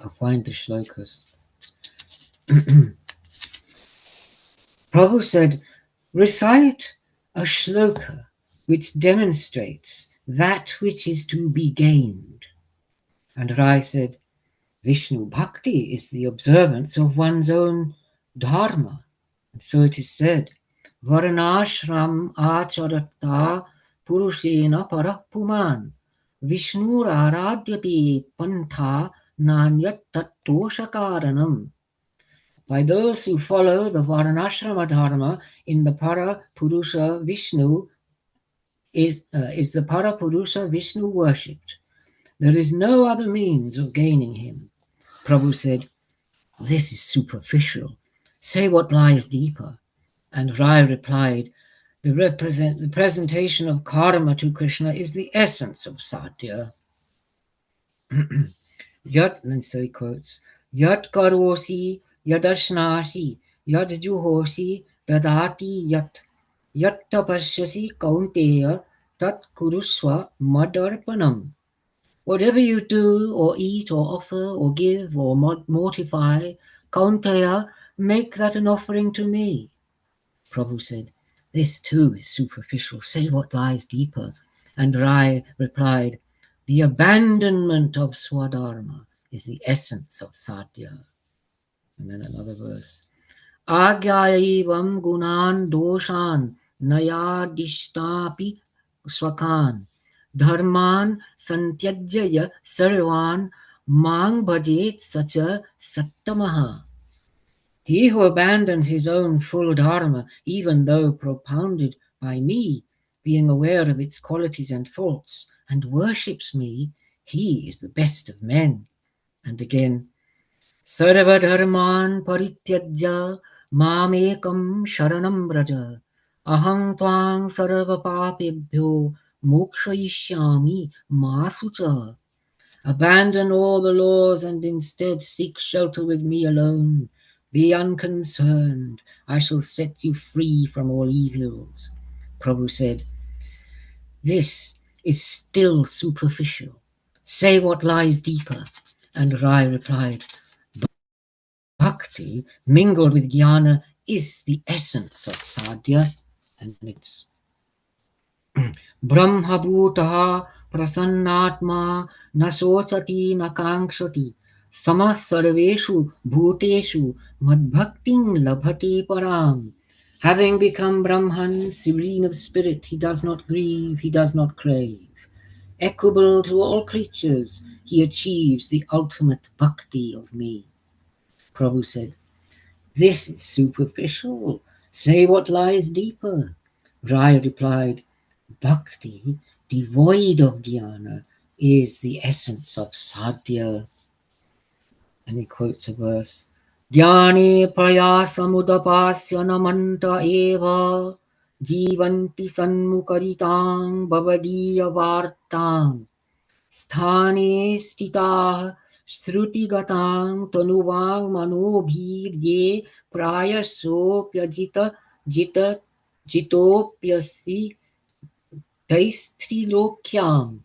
I'll find the shlokas. Prabhu said, recite a shloka which demonstrates that which is to be gained. And Rai said, Vishnu Bhakti is the observance of one's own dharma. And so it is said, Varanashram Charitamrta Purushena Parapuman Vishnur Aradyati Pantha Nanyat Tattoshakaranam. By those who follow the Varanashrama Dharma in the Para Purusha Vishnu is the Para Purusha Vishnu worshipped. There is no other means of gaining him. Prabhu said, this is superficial. Say what lies deeper. And Rai replied, the presentation of karma to Krishna is the essence of sadhya. Yat, and so he quotes, Yat karosi yadashnasi yad juhosi dadati yat tapashyasi kaunteya tat kurusva madarpanam. Whatever you do or eat or offer or give or mortify, Kaunteya, make that an offering to me. Prabhu said, this too is superficial. Say what lies deeper. And Rai replied, the abandonment of Swadharma is the essence of sadhya. And then another verse. Agyaivam gunan doshan nayadishtapi swakan dharman santyajya sarvan mang bhajet sacha sattamaha. He who abandons his own full dharma, even though propounded by me, being aware of its qualities and faults, and worships me, he is the best of men. And again, Sarva dharman parityajya mamekam sharanam braja aham tvang sarva papebhyo mokshayishyami masucha. Abandon all the laws and instead seek shelter with me alone. Be unconcerned. I shall set you free from all evils. Prabhu said, this is still superficial. Say what lies deeper. And Rai replied, Bhakti mingled with jnana is the essence of sadhya, and it's Brahma bhutaha prasannatma na sochati na kankshati sama sarveshu bhuteshu madbhakting labhati param. Having become Brahman, serene of spirit, he does not grieve, he does not crave. Equable to all creatures, he achieves the ultimate bhakti of me. Prabhu said, this is superficial. Say what lies deeper. Rai replied, Bhakti, devoid of jnana, is the essence of sadhya. And he quotes a verse, Jnane prayasamudapasya namanta eva jivanti sanmukaritang bhavadiya vartang sthane stitah shrutigatang tanuvang manobhirye prayasopyajita jitopyasi Taistrilokyam.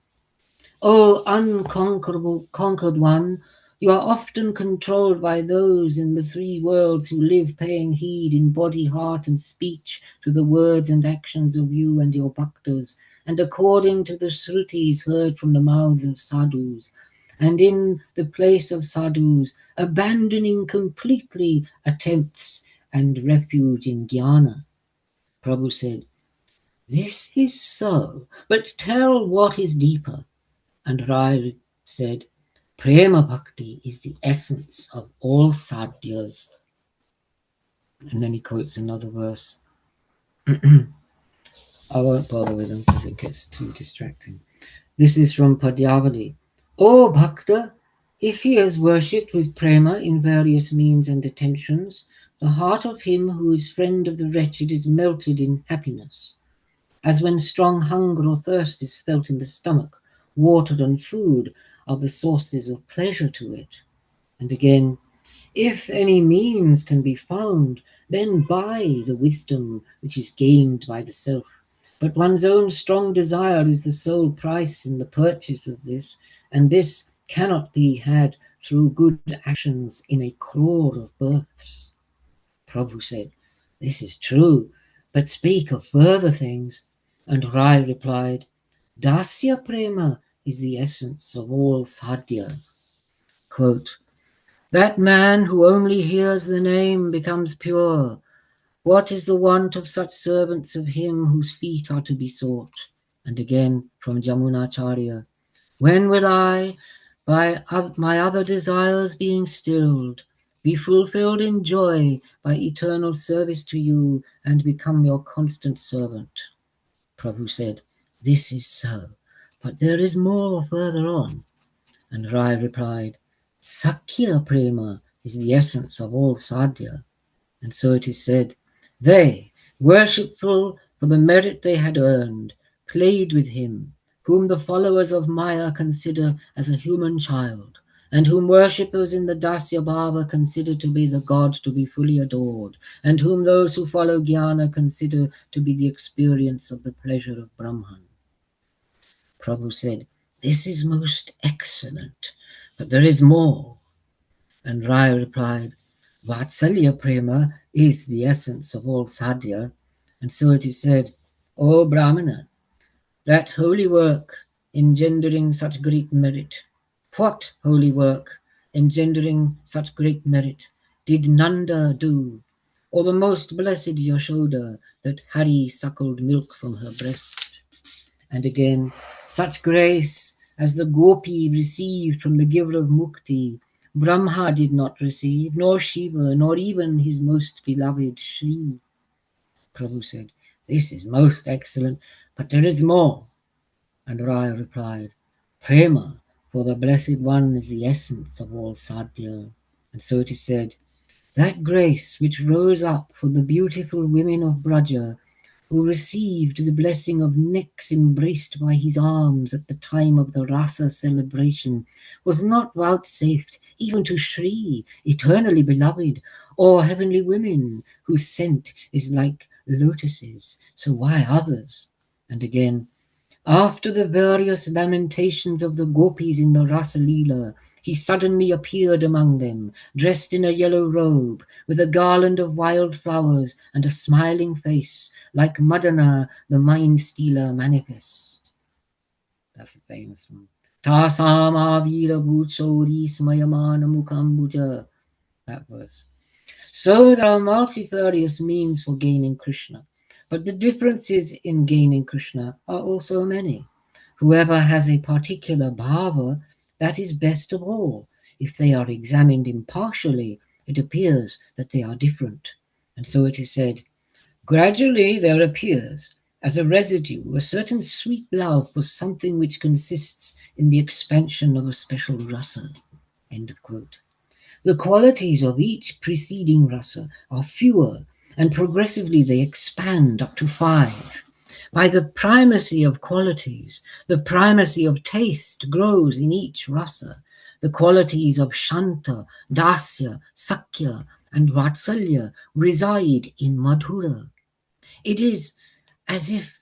O unconquerable conquered one, you are often controlled by those in the three worlds who live paying heed in body, heart, and speech to the words and actions of you and your bhaktas, and according to the shrutis heard from the mouths of sadhus, and in the place of sadhus, abandoning completely attempts and refuge in jnana. Prabhu said, this is so, but tell what is deeper. And Rai said, Prema Bhakti is the essence of all sadhyas. And then he quotes another verse. I won't bother with them because it gets too distracting. This is from Padyavali. O Bhakta, If he is worshipped with prema in various means and attentions, the heart of him who is friend of the wretched is melted in happiness, as when strong hunger or thirst is felt in the stomach, water and food are the sources of pleasure to it. And again, if any means can be found, then buy the wisdom which is gained by the self. But one's own strong desire is the sole price in the purchase of this, and this cannot be had through good actions in a crore of births. Prabhu said, "This is true, but speak of further things." And Rai replied, "Dasya prema is the essence of all sadhya." Quote, "That man who only hears the name becomes pure. What is the want of such servants of him whose feet are to be sought?" And again from Jamunacharya, "When will I, by my other desires being stilled, be fulfilled in joy by eternal service to you and become your constant servant?" Prabhu said, "This is so, but there is more further on." And Rai replied, "Sakya prema is the essence of all sadhya." And so it is said, "They, worshipful for the merit they had earned, played with him, whom the followers of Maya consider as a human child, and whom worshippers in the Dasya Bhava consider to be the God to be fully adored, and whom those who follow Jnana consider to be the experience of the pleasure of Brahman." Prabhu said, "This is most excellent, but there is more." And Rai replied, "Vatsalya prema is the essence of all sadhya." And so it is said, "O Brahmana, that holy work engendering such great merit, what holy work engendering such great merit did Nanda do, or the most blessed Yashoda that Hari suckled milk from her breast?" And again, "Such grace as the Gopi received from the giver of Mukti, Brahma did not receive, nor Shiva, nor even his most beloved Shri." Prabhu said, "This is most excellent, but there is more." And Raya replied, "Prema for the Blessed One is the essence of all sadhya." And so it is said, "That grace which rose up for the beautiful women of Braja, who received the blessing of necks embraced by his arms at the time of the Rasa celebration, was not vouchsafed even to Shri, eternally beloved, or heavenly women, whose scent is like lotuses, so why others?" And again, "After the various lamentations of the gopis in the Rasa Lila, he suddenly appeared among them, dressed in a yellow robe, with a garland of wild flowers and a smiling face, like Madana, the mind stealer manifest." That's a famous one. "Tasam avira bhutsauri smayamana mukambuja." That verse. So there are multifarious means for gaining Krishna, but the differences in gaining Krishna are also many. Whoever has a particular bhava, that is best of all. If they are examined impartially, it appears that they are different. And so it is said, "Gradually there appears, as a residue, a certain sweet love for something which consists in the expansion of a special rasa." End of quote. The qualities of each preceding rasa are fewer, and progressively they expand up to 5. By the primacy of qualities, the primacy of taste grows in each rasa. The qualities of Shanta, Dasya, Sakya, and Vatsalya reside in Madhura. It is as if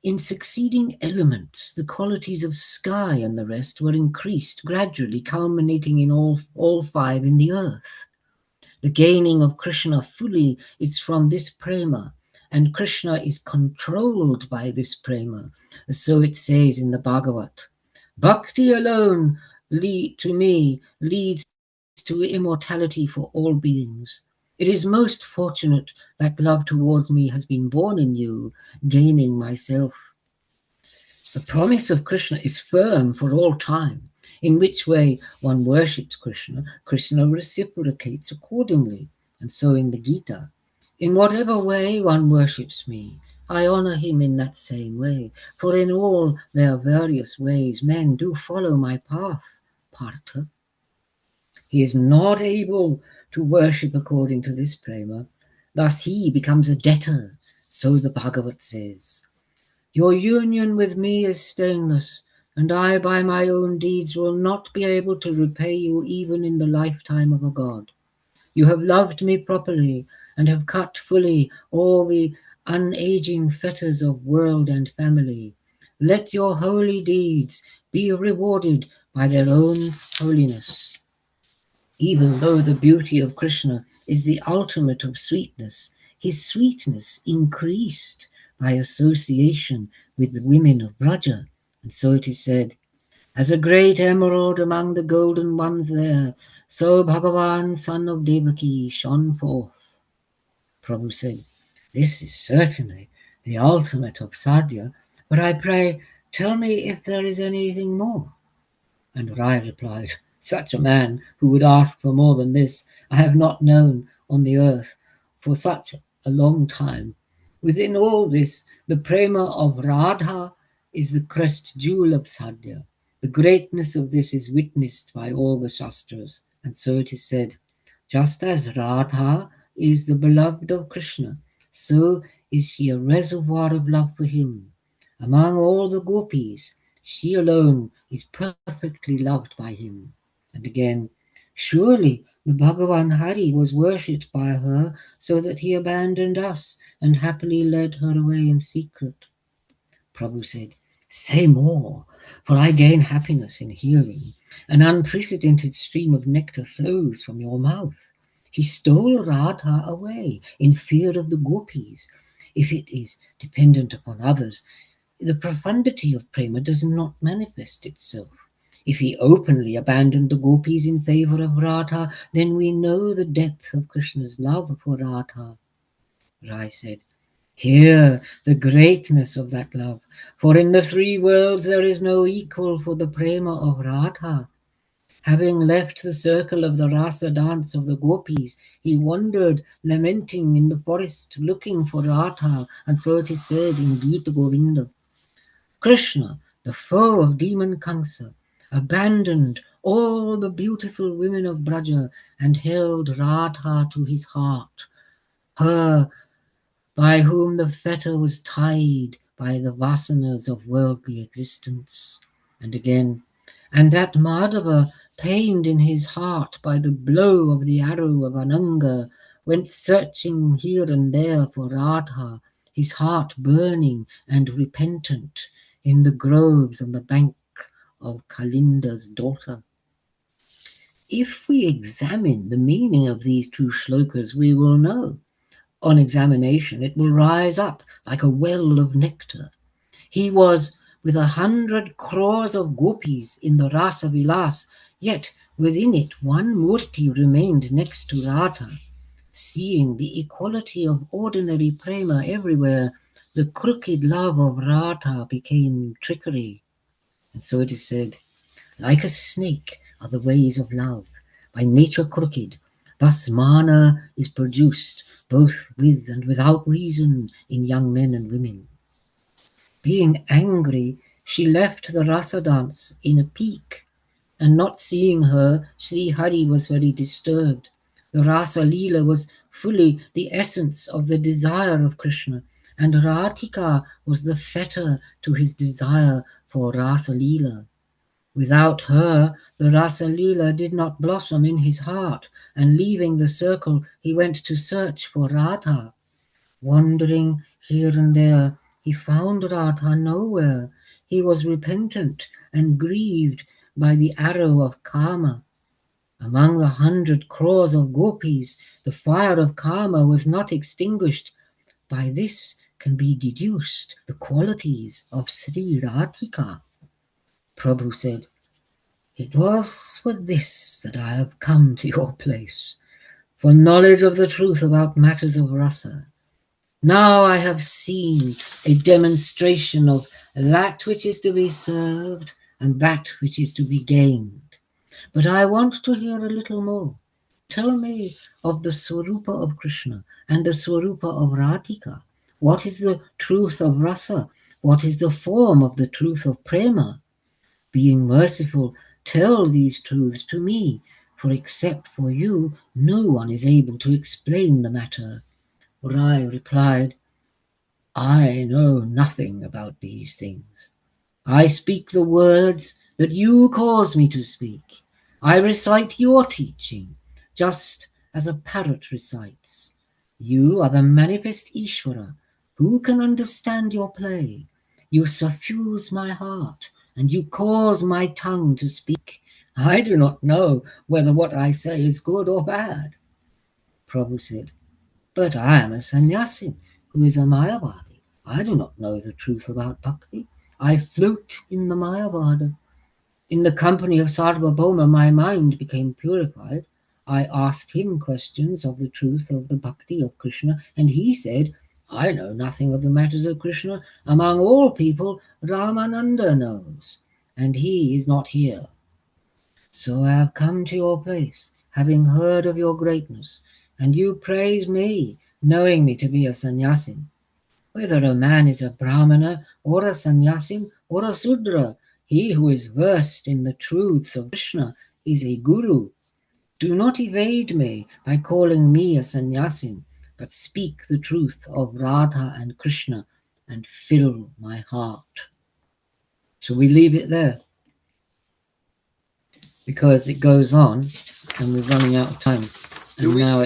in succeeding elements the qualities of sky and the rest were increased, gradually culminating in all 5 in the earth. The gaining of Krishna fully is from this prema, and Krishna is controlled by this prema. So it says in the Bhagavat, "Bhakti alone to me leads to immortality for all beings. It is most fortunate that love towards me has been born in you, gaining myself." The promise of Krishna is firm for all time. In which way one worships Krishna, Krishna reciprocates accordingly. And so in the Gita, "In whatever way one worships me, I honor him in that same way. For in all their various ways men do follow my path, Partha." He is not able to worship according to this prema. Thus he becomes a debtor, so the Bhagavat says. Your union with me is stainless, and I by my own deeds will not be able to repay you even in the lifetime of a god. You have loved me properly and have cut fully all the unaging fetters of world and family. Let your holy deeds be rewarded by their own holiness. Even though the beauty of Krishna is the ultimate of sweetness, his sweetness increased by association with the women of Braja. And so it is said, as a great emerald among the golden ones there, so Bhagavan, son of Devaki, shone forth. Prabhu said, this is certainly the ultimate of sadhya, but I pray, tell me if there is anything more. And Rai replied, such a man who would ask for more than this, I have not known on the earth for such a long time. Within all this, the prema of Radha is the crest jewel of sadhya. The greatness of this is witnessed by all the Shastras, and so it is said, just as Radha is the beloved of Krishna, so is she a reservoir of love for him. Among all the gopis, she alone is perfectly loved by him. And again, surely the Bhagavan Hari was worshipped by her so that he abandoned us and happily led her away in secret. Prabhu said, say more, for I gain happiness in hearing. An unprecedented stream of nectar flows from your mouth. He stole Radha away in fear of the gopis. If it is dependent upon others, the profundity of prema does not manifest itself. If he openly abandoned the gopis in favor of Radha, then we know the depth of Krishna's love for Radha. Rai said, hear the greatness of that love, for in the three worlds there is no equal for the prema of Radha. Having left the circle of the rasa dance of the gopis, he wandered lamenting in the forest, looking for Radha, and so it is said in Gita Govinda. Krishna, the foe of demon Kamsa, abandoned all the beautiful women of Braja and held Radha to his heart, her by whom the fetter was tied by the vasanas of worldly existence. And again, and that Madhava, pained in his heart by the blow of the arrow of Ananga, went searching here and there for Radha, his heart burning and repentant in the groves on the bank of Kalinda's daughter. If we examine the meaning of these two shlokas, we will know. On examination, it will rise up like a well of nectar. He was with 100 crores of gopis in the Rasa Vilas, yet within it one murti remained next to Radha. Seeing the equality of ordinary prema everywhere, the crooked love of Radha became trickery. And so it is said, like a snake are the ways of love, by nature crooked. Thus mana is produced, both with and without reason, in young men and women. Being angry, she left the rasa dance in a pique, and not seeing her, Sri Hari was very disturbed. The Rasa Lila was fully the essence of the desire of Krishna, and Radhika was the fetter to his desire for Rasa Lila. Without her, the Rasa Lila did not blossom in his heart, and leaving the circle, he went to search for Radha. Wandering here and there, he found Radha nowhere. He was repentant and grieved by the arrow of Kama. Among the 100 crores of gopis, the fire of Kama was not extinguished. By this can be deduced the qualities of Sri Radhika. Prabhu said, it was for this that I have come to your place, for knowledge of the truth about matters of rasa. Now I have seen a demonstration of that which is to be served and that which is to be gained. But I want to hear a little more. Tell me of the Swarupa of Krishna and the Swarupa of Radhika. What is the truth of rasa? What is the form of the truth of prema? Being merciful, tell these truths to me, for except for you, no one is able to explain the matter." Rai replied, "I know nothing about these things. I speak the words that you cause me to speak. I recite your teaching, just as a parrot recites. You are the manifest Ishvara. Who can understand your play? You suffuse my heart, and you cause my tongue to speak. I do not know whether what I say is good or bad." Prabhu said, "But I am a sannyasi who is a Mayavadi. I do not know the truth about bhakti. I float in the Mayavada. In the company of Sarvabhauma, my mind became purified. I asked him questions of the truth of the bhakti of Krishna, and he said, 'I know nothing of the matters of Krishna. Among all people, Ramananda knows, and he is not here. So I have come to your place, having heard of your greatness, and you praise me, knowing me to be a sannyasin. Whether a man is a brahmana, or a sannyasin, or a sudra, he who is versed in the truths of Krishna is a guru. Do not evade me by calling me a sannyasin, but speak the truth of Radha and Krishna and fill my heart.'" So we leave it there, because it goes on and we're running out of time. And now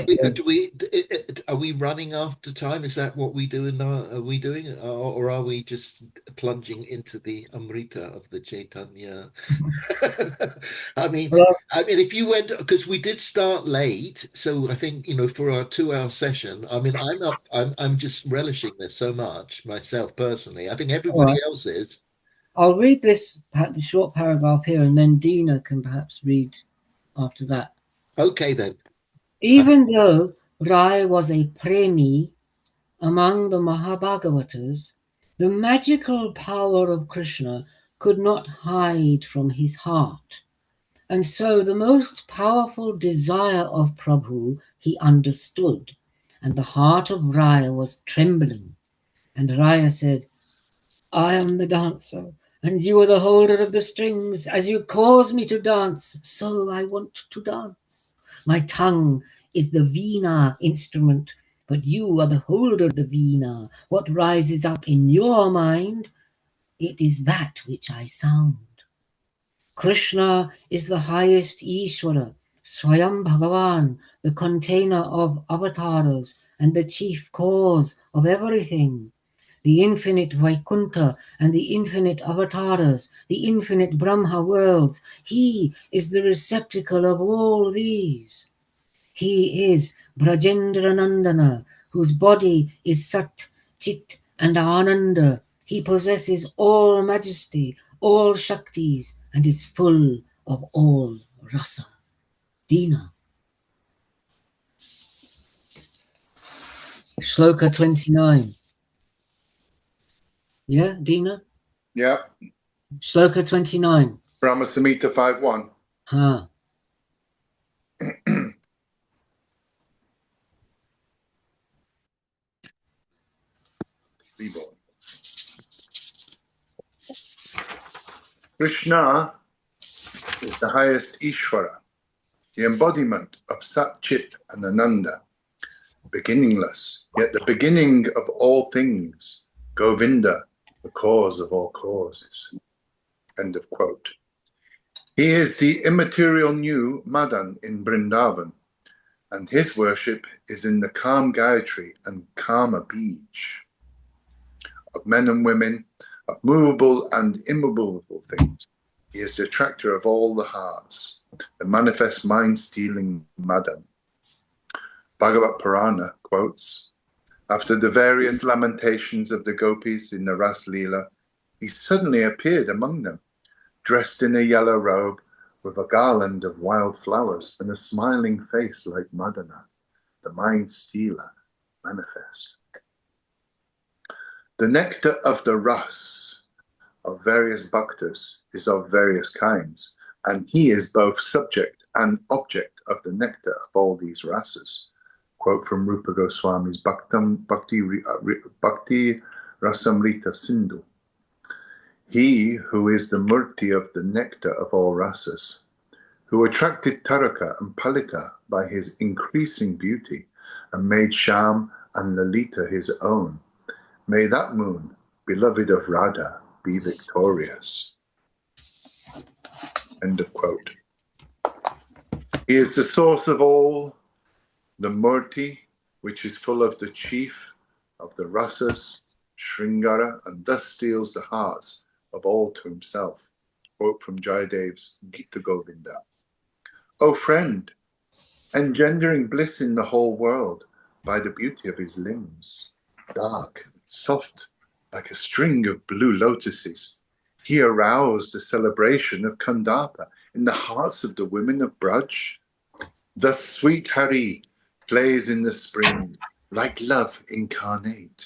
are we running after time? Is that what we do? Are we doing, or are we just plunging into the Amrita of the Chaitanya? I mean, if you went, because we did start late, so I think for our 2-hour session. I mean, I'm just relishing this so much myself personally. I think everybody else is. I'll read this short paragraph here, and then Dina can perhaps read after that. Okay, then. Even though Rai was a premi among the Mahabhagavatas, the magical power of Krishna could not hide from his heart. And so the most powerful desire of Prabhu he understood, and the heart of Raya was trembling. And Raya said, "I am the dancer, and you are the holder of the strings. As you cause me to dance, so I want to dance. My tongue is the veena instrument, but you are the holder of the veena. What rises up in your mind, it is that which I sound. Krishna is the highest Ishvara, Swayam Bhagavan, the container of avatars and the chief cause of everything. The infinite Vaikuntha and the infinite avatars, the infinite Brahma worlds, he is the receptacle of all these. He is Brajendra Nandana, whose body is Sat, Chit and Ananda. He possesses all majesty, all Shaktis, and is full of all rasa." Dina. Shloka 29. Yeah, Dina? Yeah. Shloka 29. Brahma Samhita 5.1. Huh. Krishna is the highest Ishvara, the embodiment of Sat Chit and Ananda, beginningless, yet the beginning of all things, Govinda, the cause of all causes. End of quote. He is the immaterial new Madan in Vrindavan, and his worship is in the Kam Gayatri and Kama Beach. Of men and women, of movable and immovable things, he is the attractor of all the hearts, the manifest mind-stealing Madan. Bhagavat Purana quotes, "After the various lamentations of the gopis in the Ras Lila, he suddenly appeared among them, dressed in a yellow robe with a garland of wild flowers and a smiling face like Madana, the mind stealer, manifest." The nectar of the ras of various bhaktas is of various kinds, and he is both subject and object of the nectar of all these rasas. Quote from Rupa Goswami's Bhakti Rasamrita Sindhu. He who is the murti of the nectar of all rasas, who attracted Taraka and Palika by his increasing beauty and made Shyam and Lalita his own. May that moon, beloved of Radha, be victorious. End of quote. He is the source of all, the Murti, which is full of the chief of the Rasas, Sringara, and thus steals the hearts of all to himself. Quote from Jayadev's Gita Govinda. O friend, engendering bliss in the whole world by the beauty of his limbs, dark and soft like a string of blue lotuses, he aroused the celebration of Kandapa in the hearts of the women of Braj. Thus sweet Hari plays in the spring like love incarnate,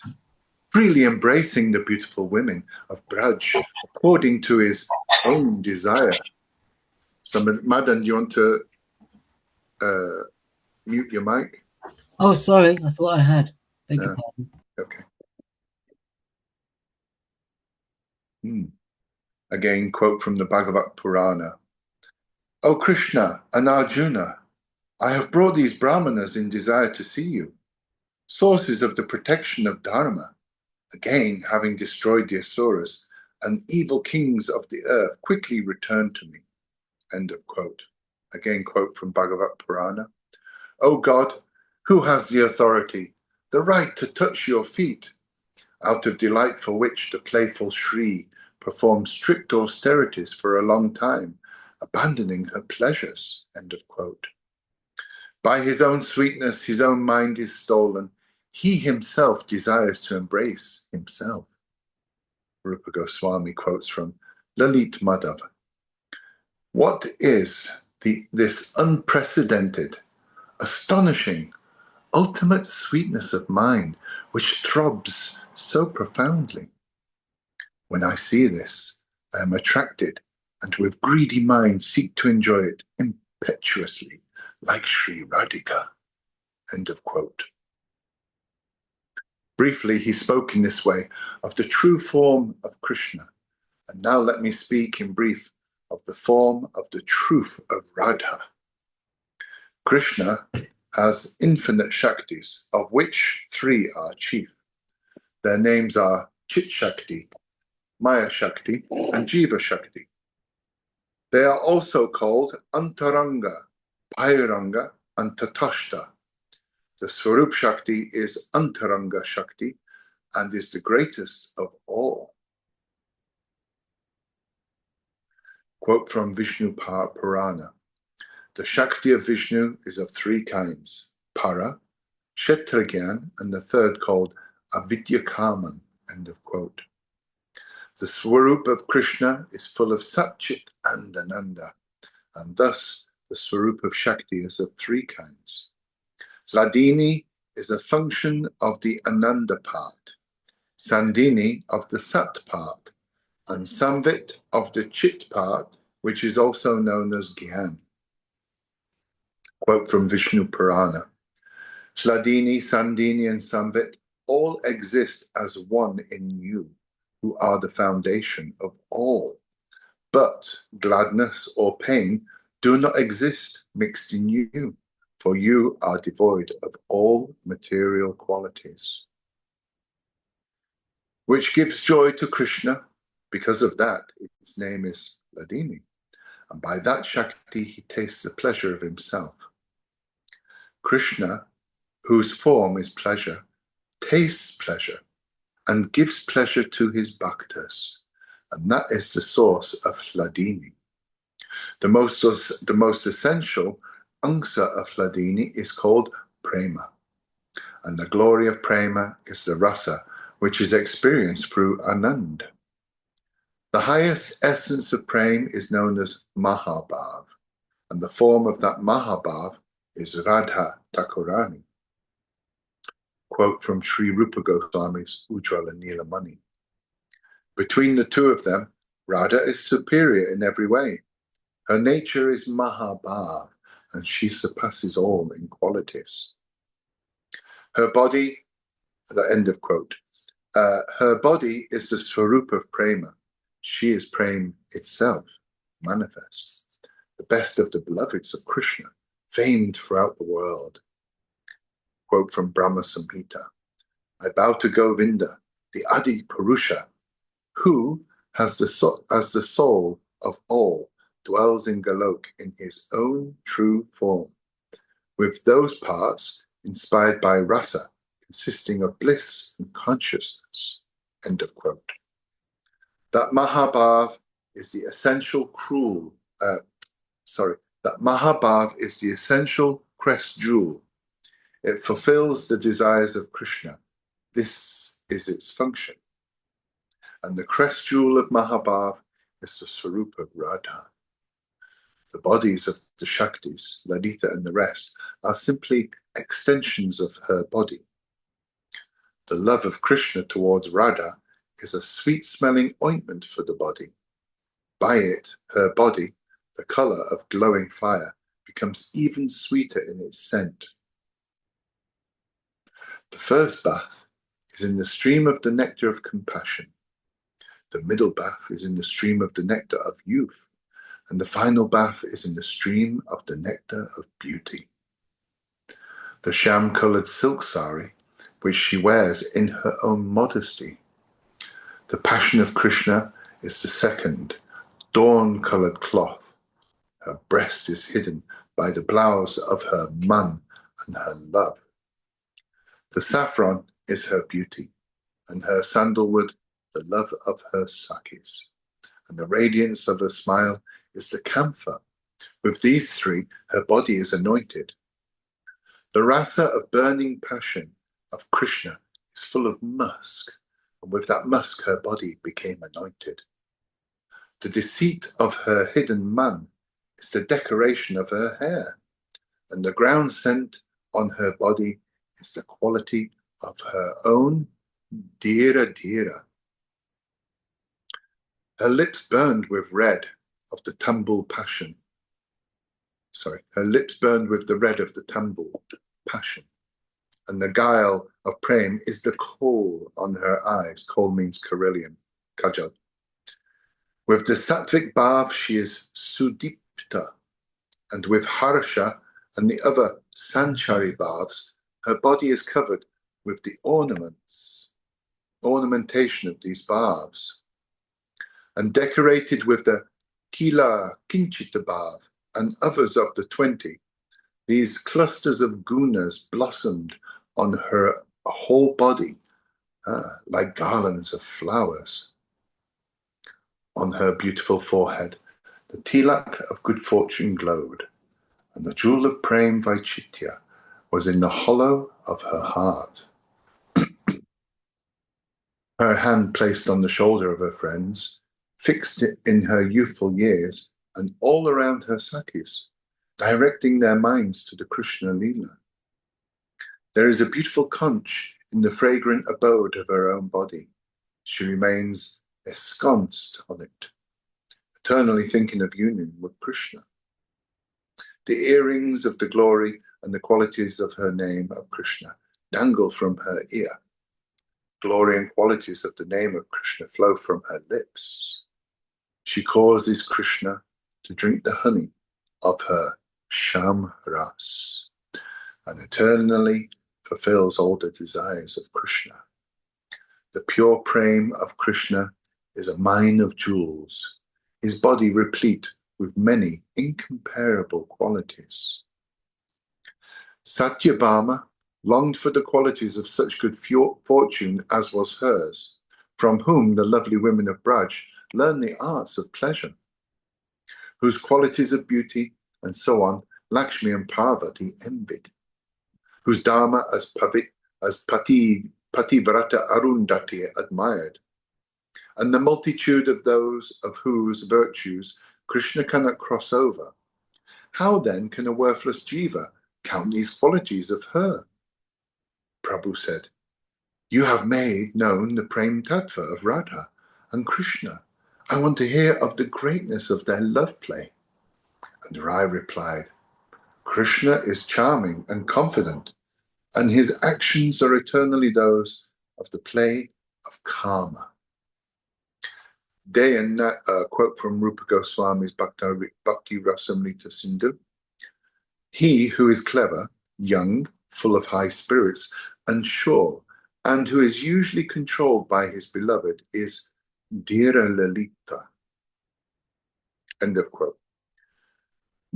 freely embracing the beautiful women of Braj according to his own desire. So, Madan, do you want to mute your mic? Oh, sorry, I thought I had. Beg your pardon. Okay. Again, quote from the Bhagavad Purana. O Krishna and Arjuna, I have brought these brahmanas in desire to see you, sources of the protection of Dharma. Again, having destroyed the Asuras and evil kings of the earth, quickly return to me. End of quote. Again, quote from Bhagavad Purana. O God, who has the authority, the right to touch your feet, out of delight for which the playful Shri performed strict austerities for a long time, abandoning her pleasures. End of quote. By his own sweetness, his own mind is stolen. He himself desires to embrace himself. Rupa Goswami quotes from Lalit Madhav. What is this unprecedented, astonishing, ultimate sweetness of mind which throbs so profoundly? When I see this, I am attracted and with greedy mind seek to enjoy it impetuously, like Sri Radhika. End of quote. Briefly, he spoke in this way of the true form of Krishna. And now let me speak in brief of the form of the truth of Radha. Krishna has infinite Shaktis, of which three are chief. Their names are Chit Shakti, Maya Shakti, and Jiva Shakti. They are also called Antaranga, Bhairanga, and Tatashta. The Swarup Shakti is Antaranga Shakti and is the greatest of all. Quote from Vishnu Purana. The Shakti of Vishnu is of three kinds, Para, Kshetragyan, and the third called Avidya Kaman. End of quote. The Swarup of Krishna is full of Satchit and Ananda, and thus the Swarup of Shakti is of three kinds. Hladini is a function of the Ananda part, Sandini of the Sat part, and Samvit of the Chit part, which is also known as Gyan. Quote from Vishnu Purana. Hladini, Sandini, and Samvit all exist as one in you, who are the foundation of all. But gladness or pain do not exist mixed in you, for you are devoid of all material qualities. Which gives joy to Krishna. Because of that, its name is Hladini. And by that Shakti, he tastes the pleasure of himself. Krishna, whose form is pleasure, tastes pleasure and gives pleasure to his bhaktas. And that is the source of Hladini. The most essential angsa of Hladini is called prema. And the glory of prema is the rasa, which is experienced through Anand. The highest essence of prema is known as Mahabhav, and the form of that Mahabhav is Radha Thakurani. Quote from Sri Rupa Goswami's Ujjvala Nilamani. Between the two of them, Radha is superior in every way. Her nature is Mahabhav, and she surpasses all in qualities. Her body, the end of quote. Her body is the Swarup of Prema. She is Prema itself, manifest. the best of the beloveds of Krishna, famed throughout the world. Quote from Brahma Samhita. I bow to Govinda, the Adi Purusha, who, as the soul of all, dwells in Golok in his own true form, with those parts inspired by rasa, consisting of bliss and consciousness. End of quote. That Mahabhav is the essential that Mahabhav is the essential crest jewel. It fulfills the desires of Krishna. This is its function. And the crest jewel of Mahabhav is the Swarupa of Radha. The bodies of the Shaktis, Lalita and the rest, are simply extensions of her body. The love of Krishna towards Radha is a sweet-smelling ointment for the body. By it, her body, the color of glowing fire, becomes even sweeter in its scent. The first bath is in the stream of the nectar of compassion. The middle bath is in the stream of the nectar of youth, and the final bath is in the stream of the nectar of beauty. The sham-colored silk sari, which she wears in her own modesty. The passion of Krishna is the second, dawn-colored cloth. Her breast is hidden by the blouse of her man and her love. The saffron is her beauty, and her sandalwood the love of her sakis. And the radiance of her smile is the camphor. With these three, her body is anointed. The rasa of burning passion of Krishna is full of musk, and with that musk her body became anointed. The deceit of her hidden man is the decoration of her hair, and the ground scent on her body is the quality of her own dhira dhira. Her lips burned with red of the tambul passion. Her lips burned with the red of the tambul passion. And the guile of prem is the kohl on her eyes. Kohl means carilium, kajal. With the sattvic bhav, she is sudipta. And with harsha and the other sanchari bhavs, her body is covered with the ornamentation of these bhavs. And decorated with the kila kinchita bhav and others of the 20, these clusters of gunas blossomed on her whole body like garlands of flowers. On her beautiful forehead, the tilak of good fortune glowed, and the jewel of prem vaichitya was in the hollow of her heart. Her hand placed on the shoulder of her friends, fixed in her youthful years, and all around her sakis, directing their minds to the Krishna Lila. There is a beautiful conch in the fragrant abode of her own body. She remains ensconced on it, eternally thinking of union with Krishna. The earrings of the glory and the qualities of her name of Krishna dangle from her ear. Glory and qualities of the name of Krishna flow from her lips. She causes Krishna to drink the honey of her sham ras, and eternally fulfills all the desires of Krishna. The pure prem of Krishna is a mine of jewels, his body replete with many incomparable qualities. Satyabhama longed for the qualities of such good fortune as was hers, from whom the lovely women of Braj learn the arts of pleasure, whose qualities of beauty and so on Lakshmi and Parvati envied, whose dharma as Pativrata Arundhati admired, and the multitude of those of whose virtues Krishna cannot cross over. How then can a worthless jiva count these qualities of her? Prabhu said, you have made known the Prem Tattva of Radha and Krishna. I want to hear of the greatness of their love play. And Rai replied, Krishna is charming and confident, and his actions are eternally those of the play of karma. Day and night, quote from Rupa Goswami's Bhakti Rasamrita Sindhu. He who is clever, young, full of high spirits, and sure, and who is usually controlled by his beloved is Dhira Lalita. End of quote.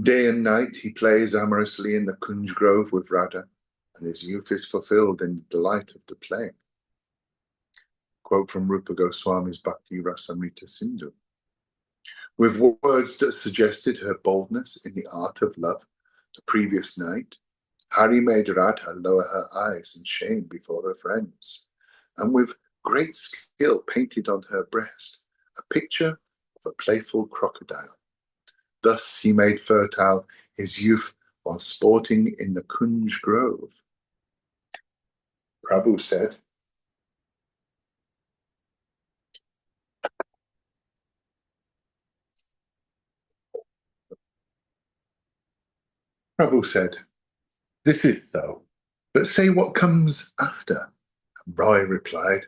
Day and night he plays amorously in the Kunj Grove with Radha, and his youth is fulfilled in the delight of the play. Quote from Rupa Goswami's Bhakti Rasamrita Sindhu. With words that suggested her boldness in the art of love the previous night, Hari made Radha lower her eyes in shame before her friends, and with great skill painted on her breast a picture of a playful crocodile. Thus he made fertile his youth while sporting in the Kunj Grove. Prabhu said, "This is so, but say what comes after." And Roy replied,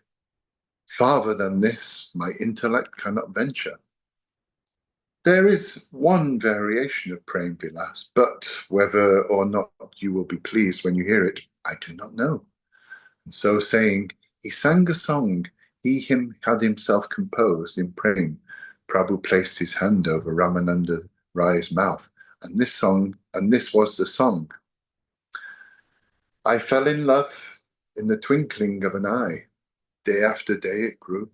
"Farther than this my intellect cannot venture. There is one variation of Prem Vilas, but whether or not you will be pleased when you hear it, I do not know." And so saying, he sang a song he had himself composed in Prem. Prabhu placed his hand over Ramananda Rai's mouth, and this was the song. I fell in love in the twinkling of an eye. Day after day it grew,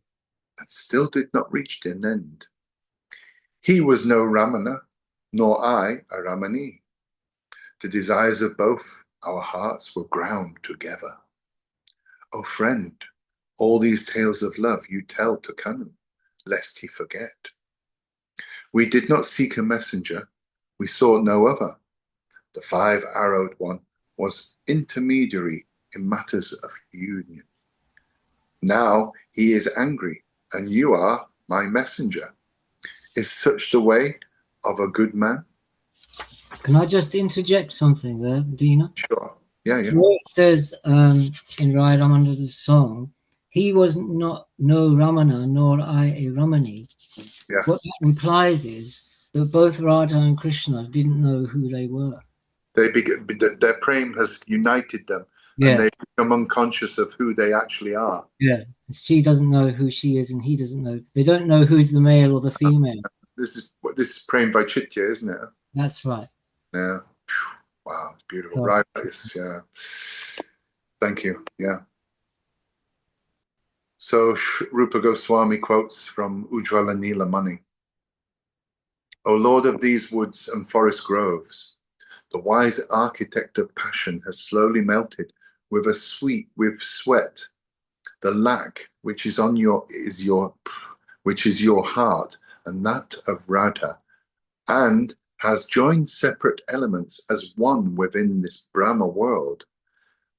and still did not reach an end. He was no Ramana, nor I a Ramani. The desires of both our hearts were ground together. O friend, all these tales of love you tell to Kanu, lest he forget. We did not seek a messenger, we sought no other. The five-arrowed one was intermediary in matters of union. Now he is angry, and you are my messenger. Is such the way of a good man? Can I just interject something there, Dina? Sure. Yeah. Where it says in Rai Ramananda's song, he was not no Ramana, nor I a Ramani. Yeah. What that implies is that both Radha and Krishna didn't know who they were. Their prem has united them, Yeah. and they become unconscious of who they actually are. Yeah. She doesn't know who she is, and he doesn't know. They don't know who's the male or the female. This is prem Vaichitya, isn't it? That's right. Yeah. Wow, it's beautiful. So, right. Yeah. Thank you. Yeah. So Rupa Goswami quotes from Ujjvala Nila Mani. O Lord of these woods and forest groves, the wise architect of passion has slowly melted with sweat the lac which is your heart and that of Radha, and has joined separate elements as one within this Brahma world,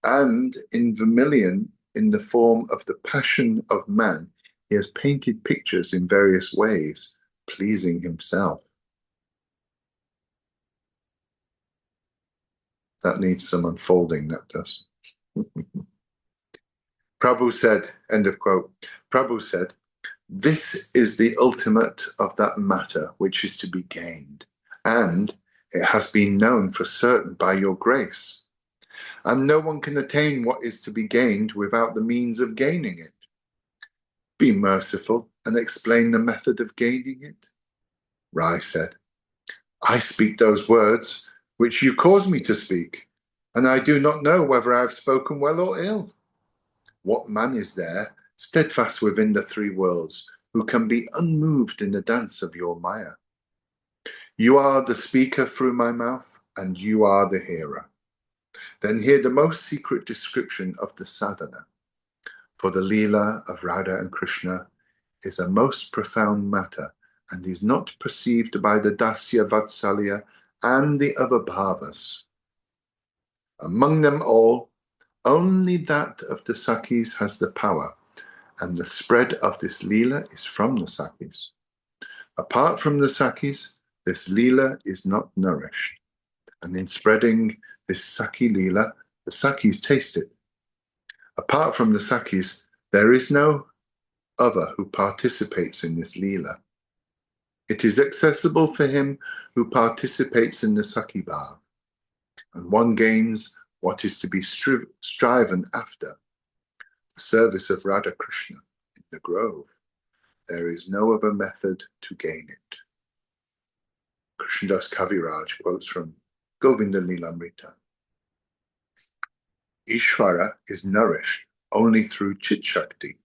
and in vermilion, in the form of the passion of man, he has painted pictures in various ways, pleasing himself. That needs some unfolding, that does. Prabhu said, end of quote, Prabhu said, this is the ultimate of that matter which is to be gained, and it has been known for certain by your grace. And no one can attain what is to be gained without the means of gaining it. Be merciful and explain the method of gaining it. Rai said, I speak those words which you cause me to speak, and I do not know whether I have spoken well or ill. What man is there, steadfast within the three worlds, who can be unmoved in the dance of your Maya? You are the speaker through my mouth, and you are the hearer. Then hear the most secret description of the sadhana. For the Lila of Radha and Krishna is a most profound matter, and is not perceived by the Dasya Vatsalya and the other bhavas. Among them all, only that of the Sakis has the power, and the spread of this Lila is from the Sakis. Apart from the Sakis, this Lila is not nourished, and in spreading this Saki Lila, the Sakis taste it. Apart from the Sakis, there is no other who participates in this Leela. It is accessible for him who participates in the Sakhi Bhav, and one gains what is to be striven after, the service of Radha Krishna in the grove. There is no other method to gain it. Krishnadas Kaviraj quotes from Govinda Lilamrita. Ishvara is nourished only through Chit Shakti,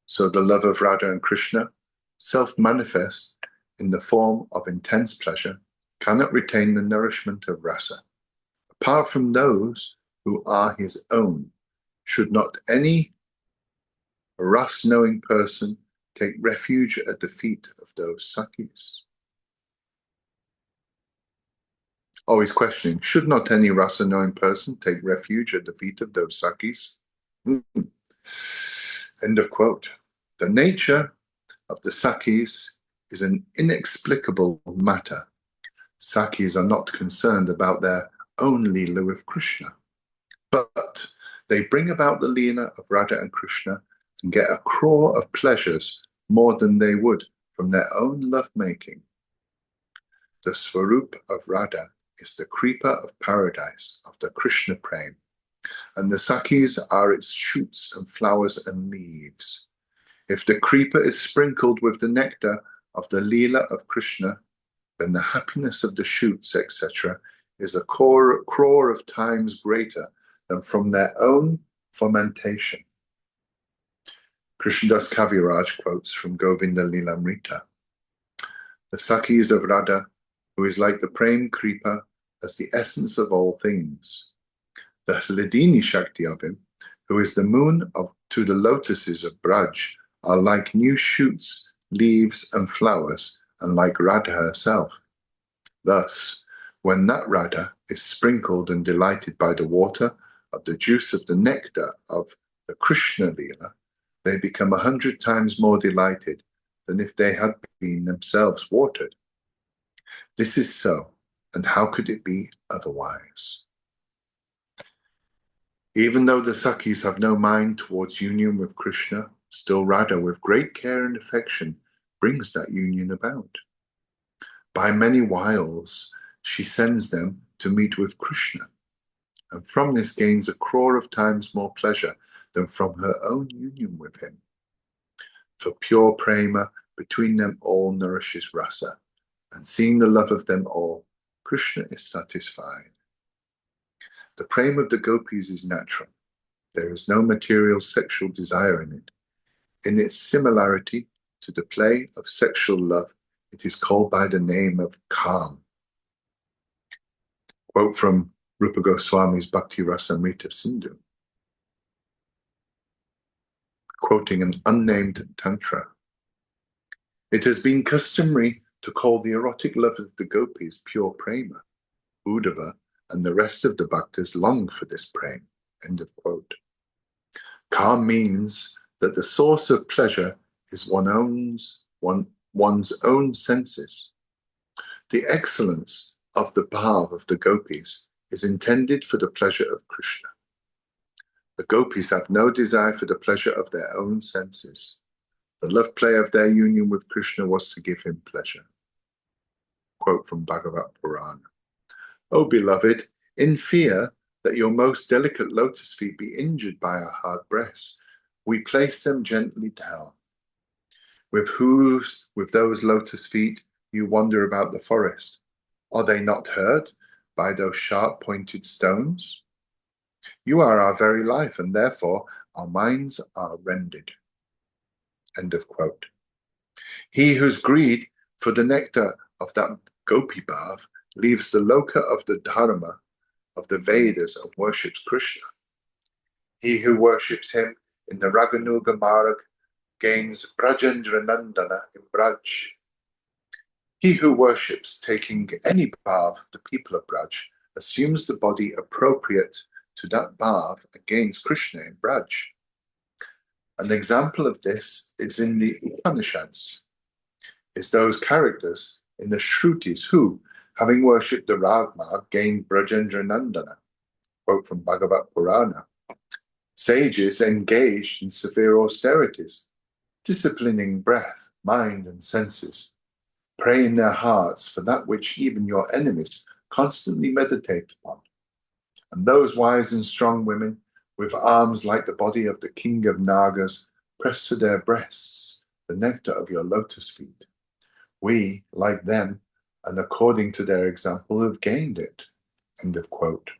so the love of Radha and Krishna, self-manifest in the form of intense pleasure, cannot retain the nourishment of rasa. Apart from those who are his own, should not any ras-knowing person take refuge at the feet of those Sakhis? Always questioning, should not any rasa-knowing person take refuge at the feet of those Sakhis? End of quote. The nature of the Sakhis is an inexplicable matter. Sakhis are not concerned about their own Leela with Krishna, but they bring about the Leela of Radha and Krishna and get a crore of pleasures more than they would from their own lovemaking. The Swarup of Radha is the creeper of paradise of the Krishna Prem, and the Sakhis are its shoots and flowers and leaves. If the creeper is sprinkled with the nectar of the Leela of Krishna, then the happiness of the shoots, etc., is a crore of times greater than from their own fermentation. Krishnadas Kaviraj quotes from Govinda Lilamrita. The Sakhis of Radha, who is like the Prem creeper, as the essence of all things. The Hladini Shakti of him, who is the moon to the lotuses of Braj, are like new shoots, leaves, and flowers, and like Radha herself. Thus, when that Radha is sprinkled and delighted by the water of the juice of the nectar of the Krishna Leela, they become 100 times more delighted than if they had been themselves watered. This is so, and how could it be otherwise? Even though the Sakhis have no mind towards union with Krishna, still Radha, with great care and affection, brings that union about. By many wiles, she sends them to meet with Krishna, and from this gains a crore of times more pleasure than from her own union with him. For pure prema between them all nourishes rasa, and seeing the love of them all, Krishna is satisfied. The prema of the gopis is natural. There is no material sexual desire in it. In its similarity to the play of sexual love, it is called by the name of Kam. Quote from Rupa Goswami's Bhakti Rasamrita Sindhu, quoting an unnamed tantra. It has been customary to call the erotic love of the gopis pure prema. Uddhava and the rest of the bhaktas long for this prema. End of quote. Kam means that the source of pleasure is one's own senses. The excellence of the bhav of the gopis is intended for the pleasure of Krishna. The gopis have no desire for the pleasure of their own senses. The love play of their union with Krishna was to give him pleasure. Quote from Bhagavat Purana. O beloved, in fear that your most delicate lotus feet be injured by our hard breasts, we place them gently down. With those lotus feet you wander about the forest. Are they not hurt by those sharp-pointed stones? You are our very life, and therefore our minds are rended. End of quote. He whose greed for the nectar of that gopi bhav leaves the loka of the dharma of the Vedas and worships Krishna. He who worships him in the Raganuga Marg gains Brajendra Nandana in Braj. He who worships taking any bhav of the people of Braj assumes the body appropriate to that bhav and gains Krishna in Braj. An example of this is in the Upanishads, is those characters in the Shrutis who, having worshipped the Ragmarg, gained Brajendra Nandana. Quote from Bhagavat Purana. Sages engaged in severe austerities, disciplining breath, mind, and senses. Pray in their hearts for that which even your enemies constantly meditate upon. And those wise and strong women, with arms like the body of the king of Nagas, press to their breasts the nectar of your lotus feet. We, like them, and according to their example, have gained it. End of quote.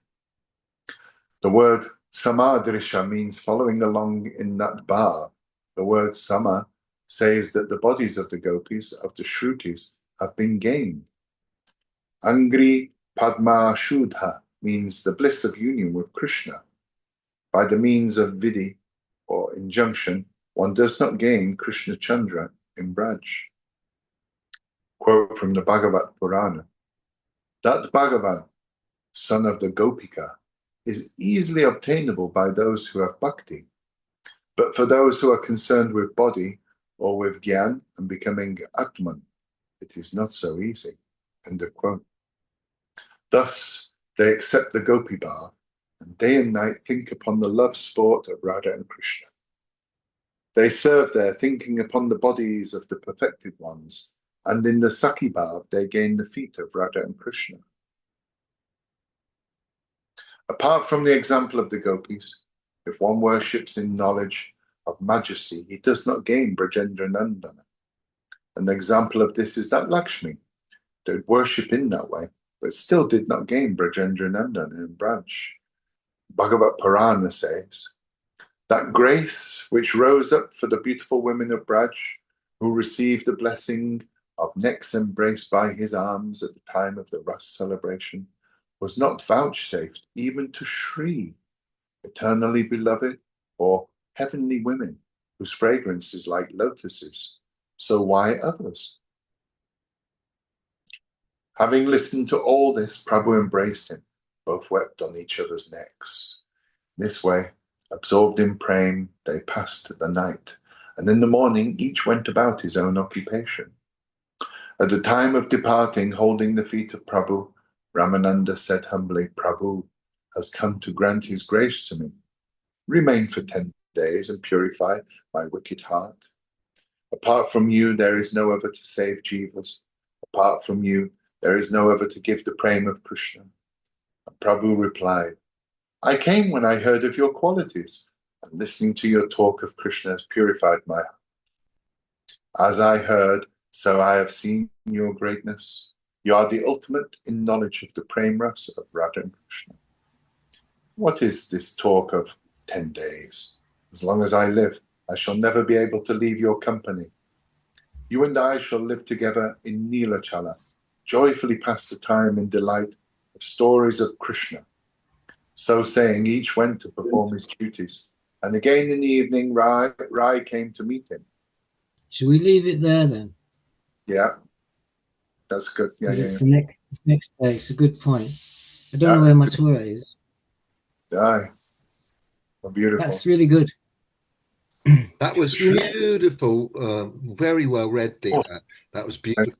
The word samadrisha means following along in that bhav. The word sama says that the bodies of the gopis, of the shrutis, have been gained. Angri padma shudha means the bliss of union with Krishna. By the means of vidhi, or injunction, one does not gain Krishna Chandra in Braj. Quote from the Bhagavat Purana. That Bhagavan, son of the Gopika, is easily obtainable by those who have bhakti. But for those who are concerned with body or with gyan and becoming Atman, it is not so easy. End of quote. Thus, they accept the Gopi bath and day and night think upon the love sport of Radha and Krishna. They serve there thinking upon the bodies of the perfected ones, and in the Sakhi bath they gain the feet of Radha and Krishna. Apart from the example of the gopis, if one worships in knowledge of majesty, he does not gain Brajendra Nandana. An example of this is that Lakshmi did worship in that way, but still did not gain Brajendra Nandana in Braj. Bhagavat Purana says, that grace which rose up for the beautiful women of Braj, who received the blessing of necks embraced by his arms at the time of the Ras celebration, was not vouchsafed even to Shri, eternally beloved, or heavenly women, whose fragrance is like lotuses. So why others? Having listened to all this, Prabhu embraced him. Both wept on each other's necks. This way, absorbed in praying, they passed the night, and in the morning each went about his own occupation. At the time of departing, holding the feet of Prabhu, Ramananda said humbly, Prabhu has come to grant his grace to me. Remain for 10 days and purify my wicked heart. Apart from you, there is no other to save jivas. Apart from you, there is no other to give the prema of Krishna. And Prabhu replied, I came when I heard of your qualities, and listening to your talk of Krishna has purified my heart. As I heard, so I have seen your greatness. You are the ultimate in knowledge of the prema rasa of Radha and Krishna. What is this talk of 10 days? As long as I live, I shall never be able to leave your company. You and I shall live together in Nilachala, joyfully pass the time in delight of stories of Krishna. So saying, each went to perform his duties. And again in the evening, Rai came to meet him. Should we leave it there then? Yeah, that's good. Yeah. It's the next day. It's a good point. I don't know where Mathura is. Aye. Beautiful. That's really good. That was beautiful. Very well read, Deepak. That was beautiful.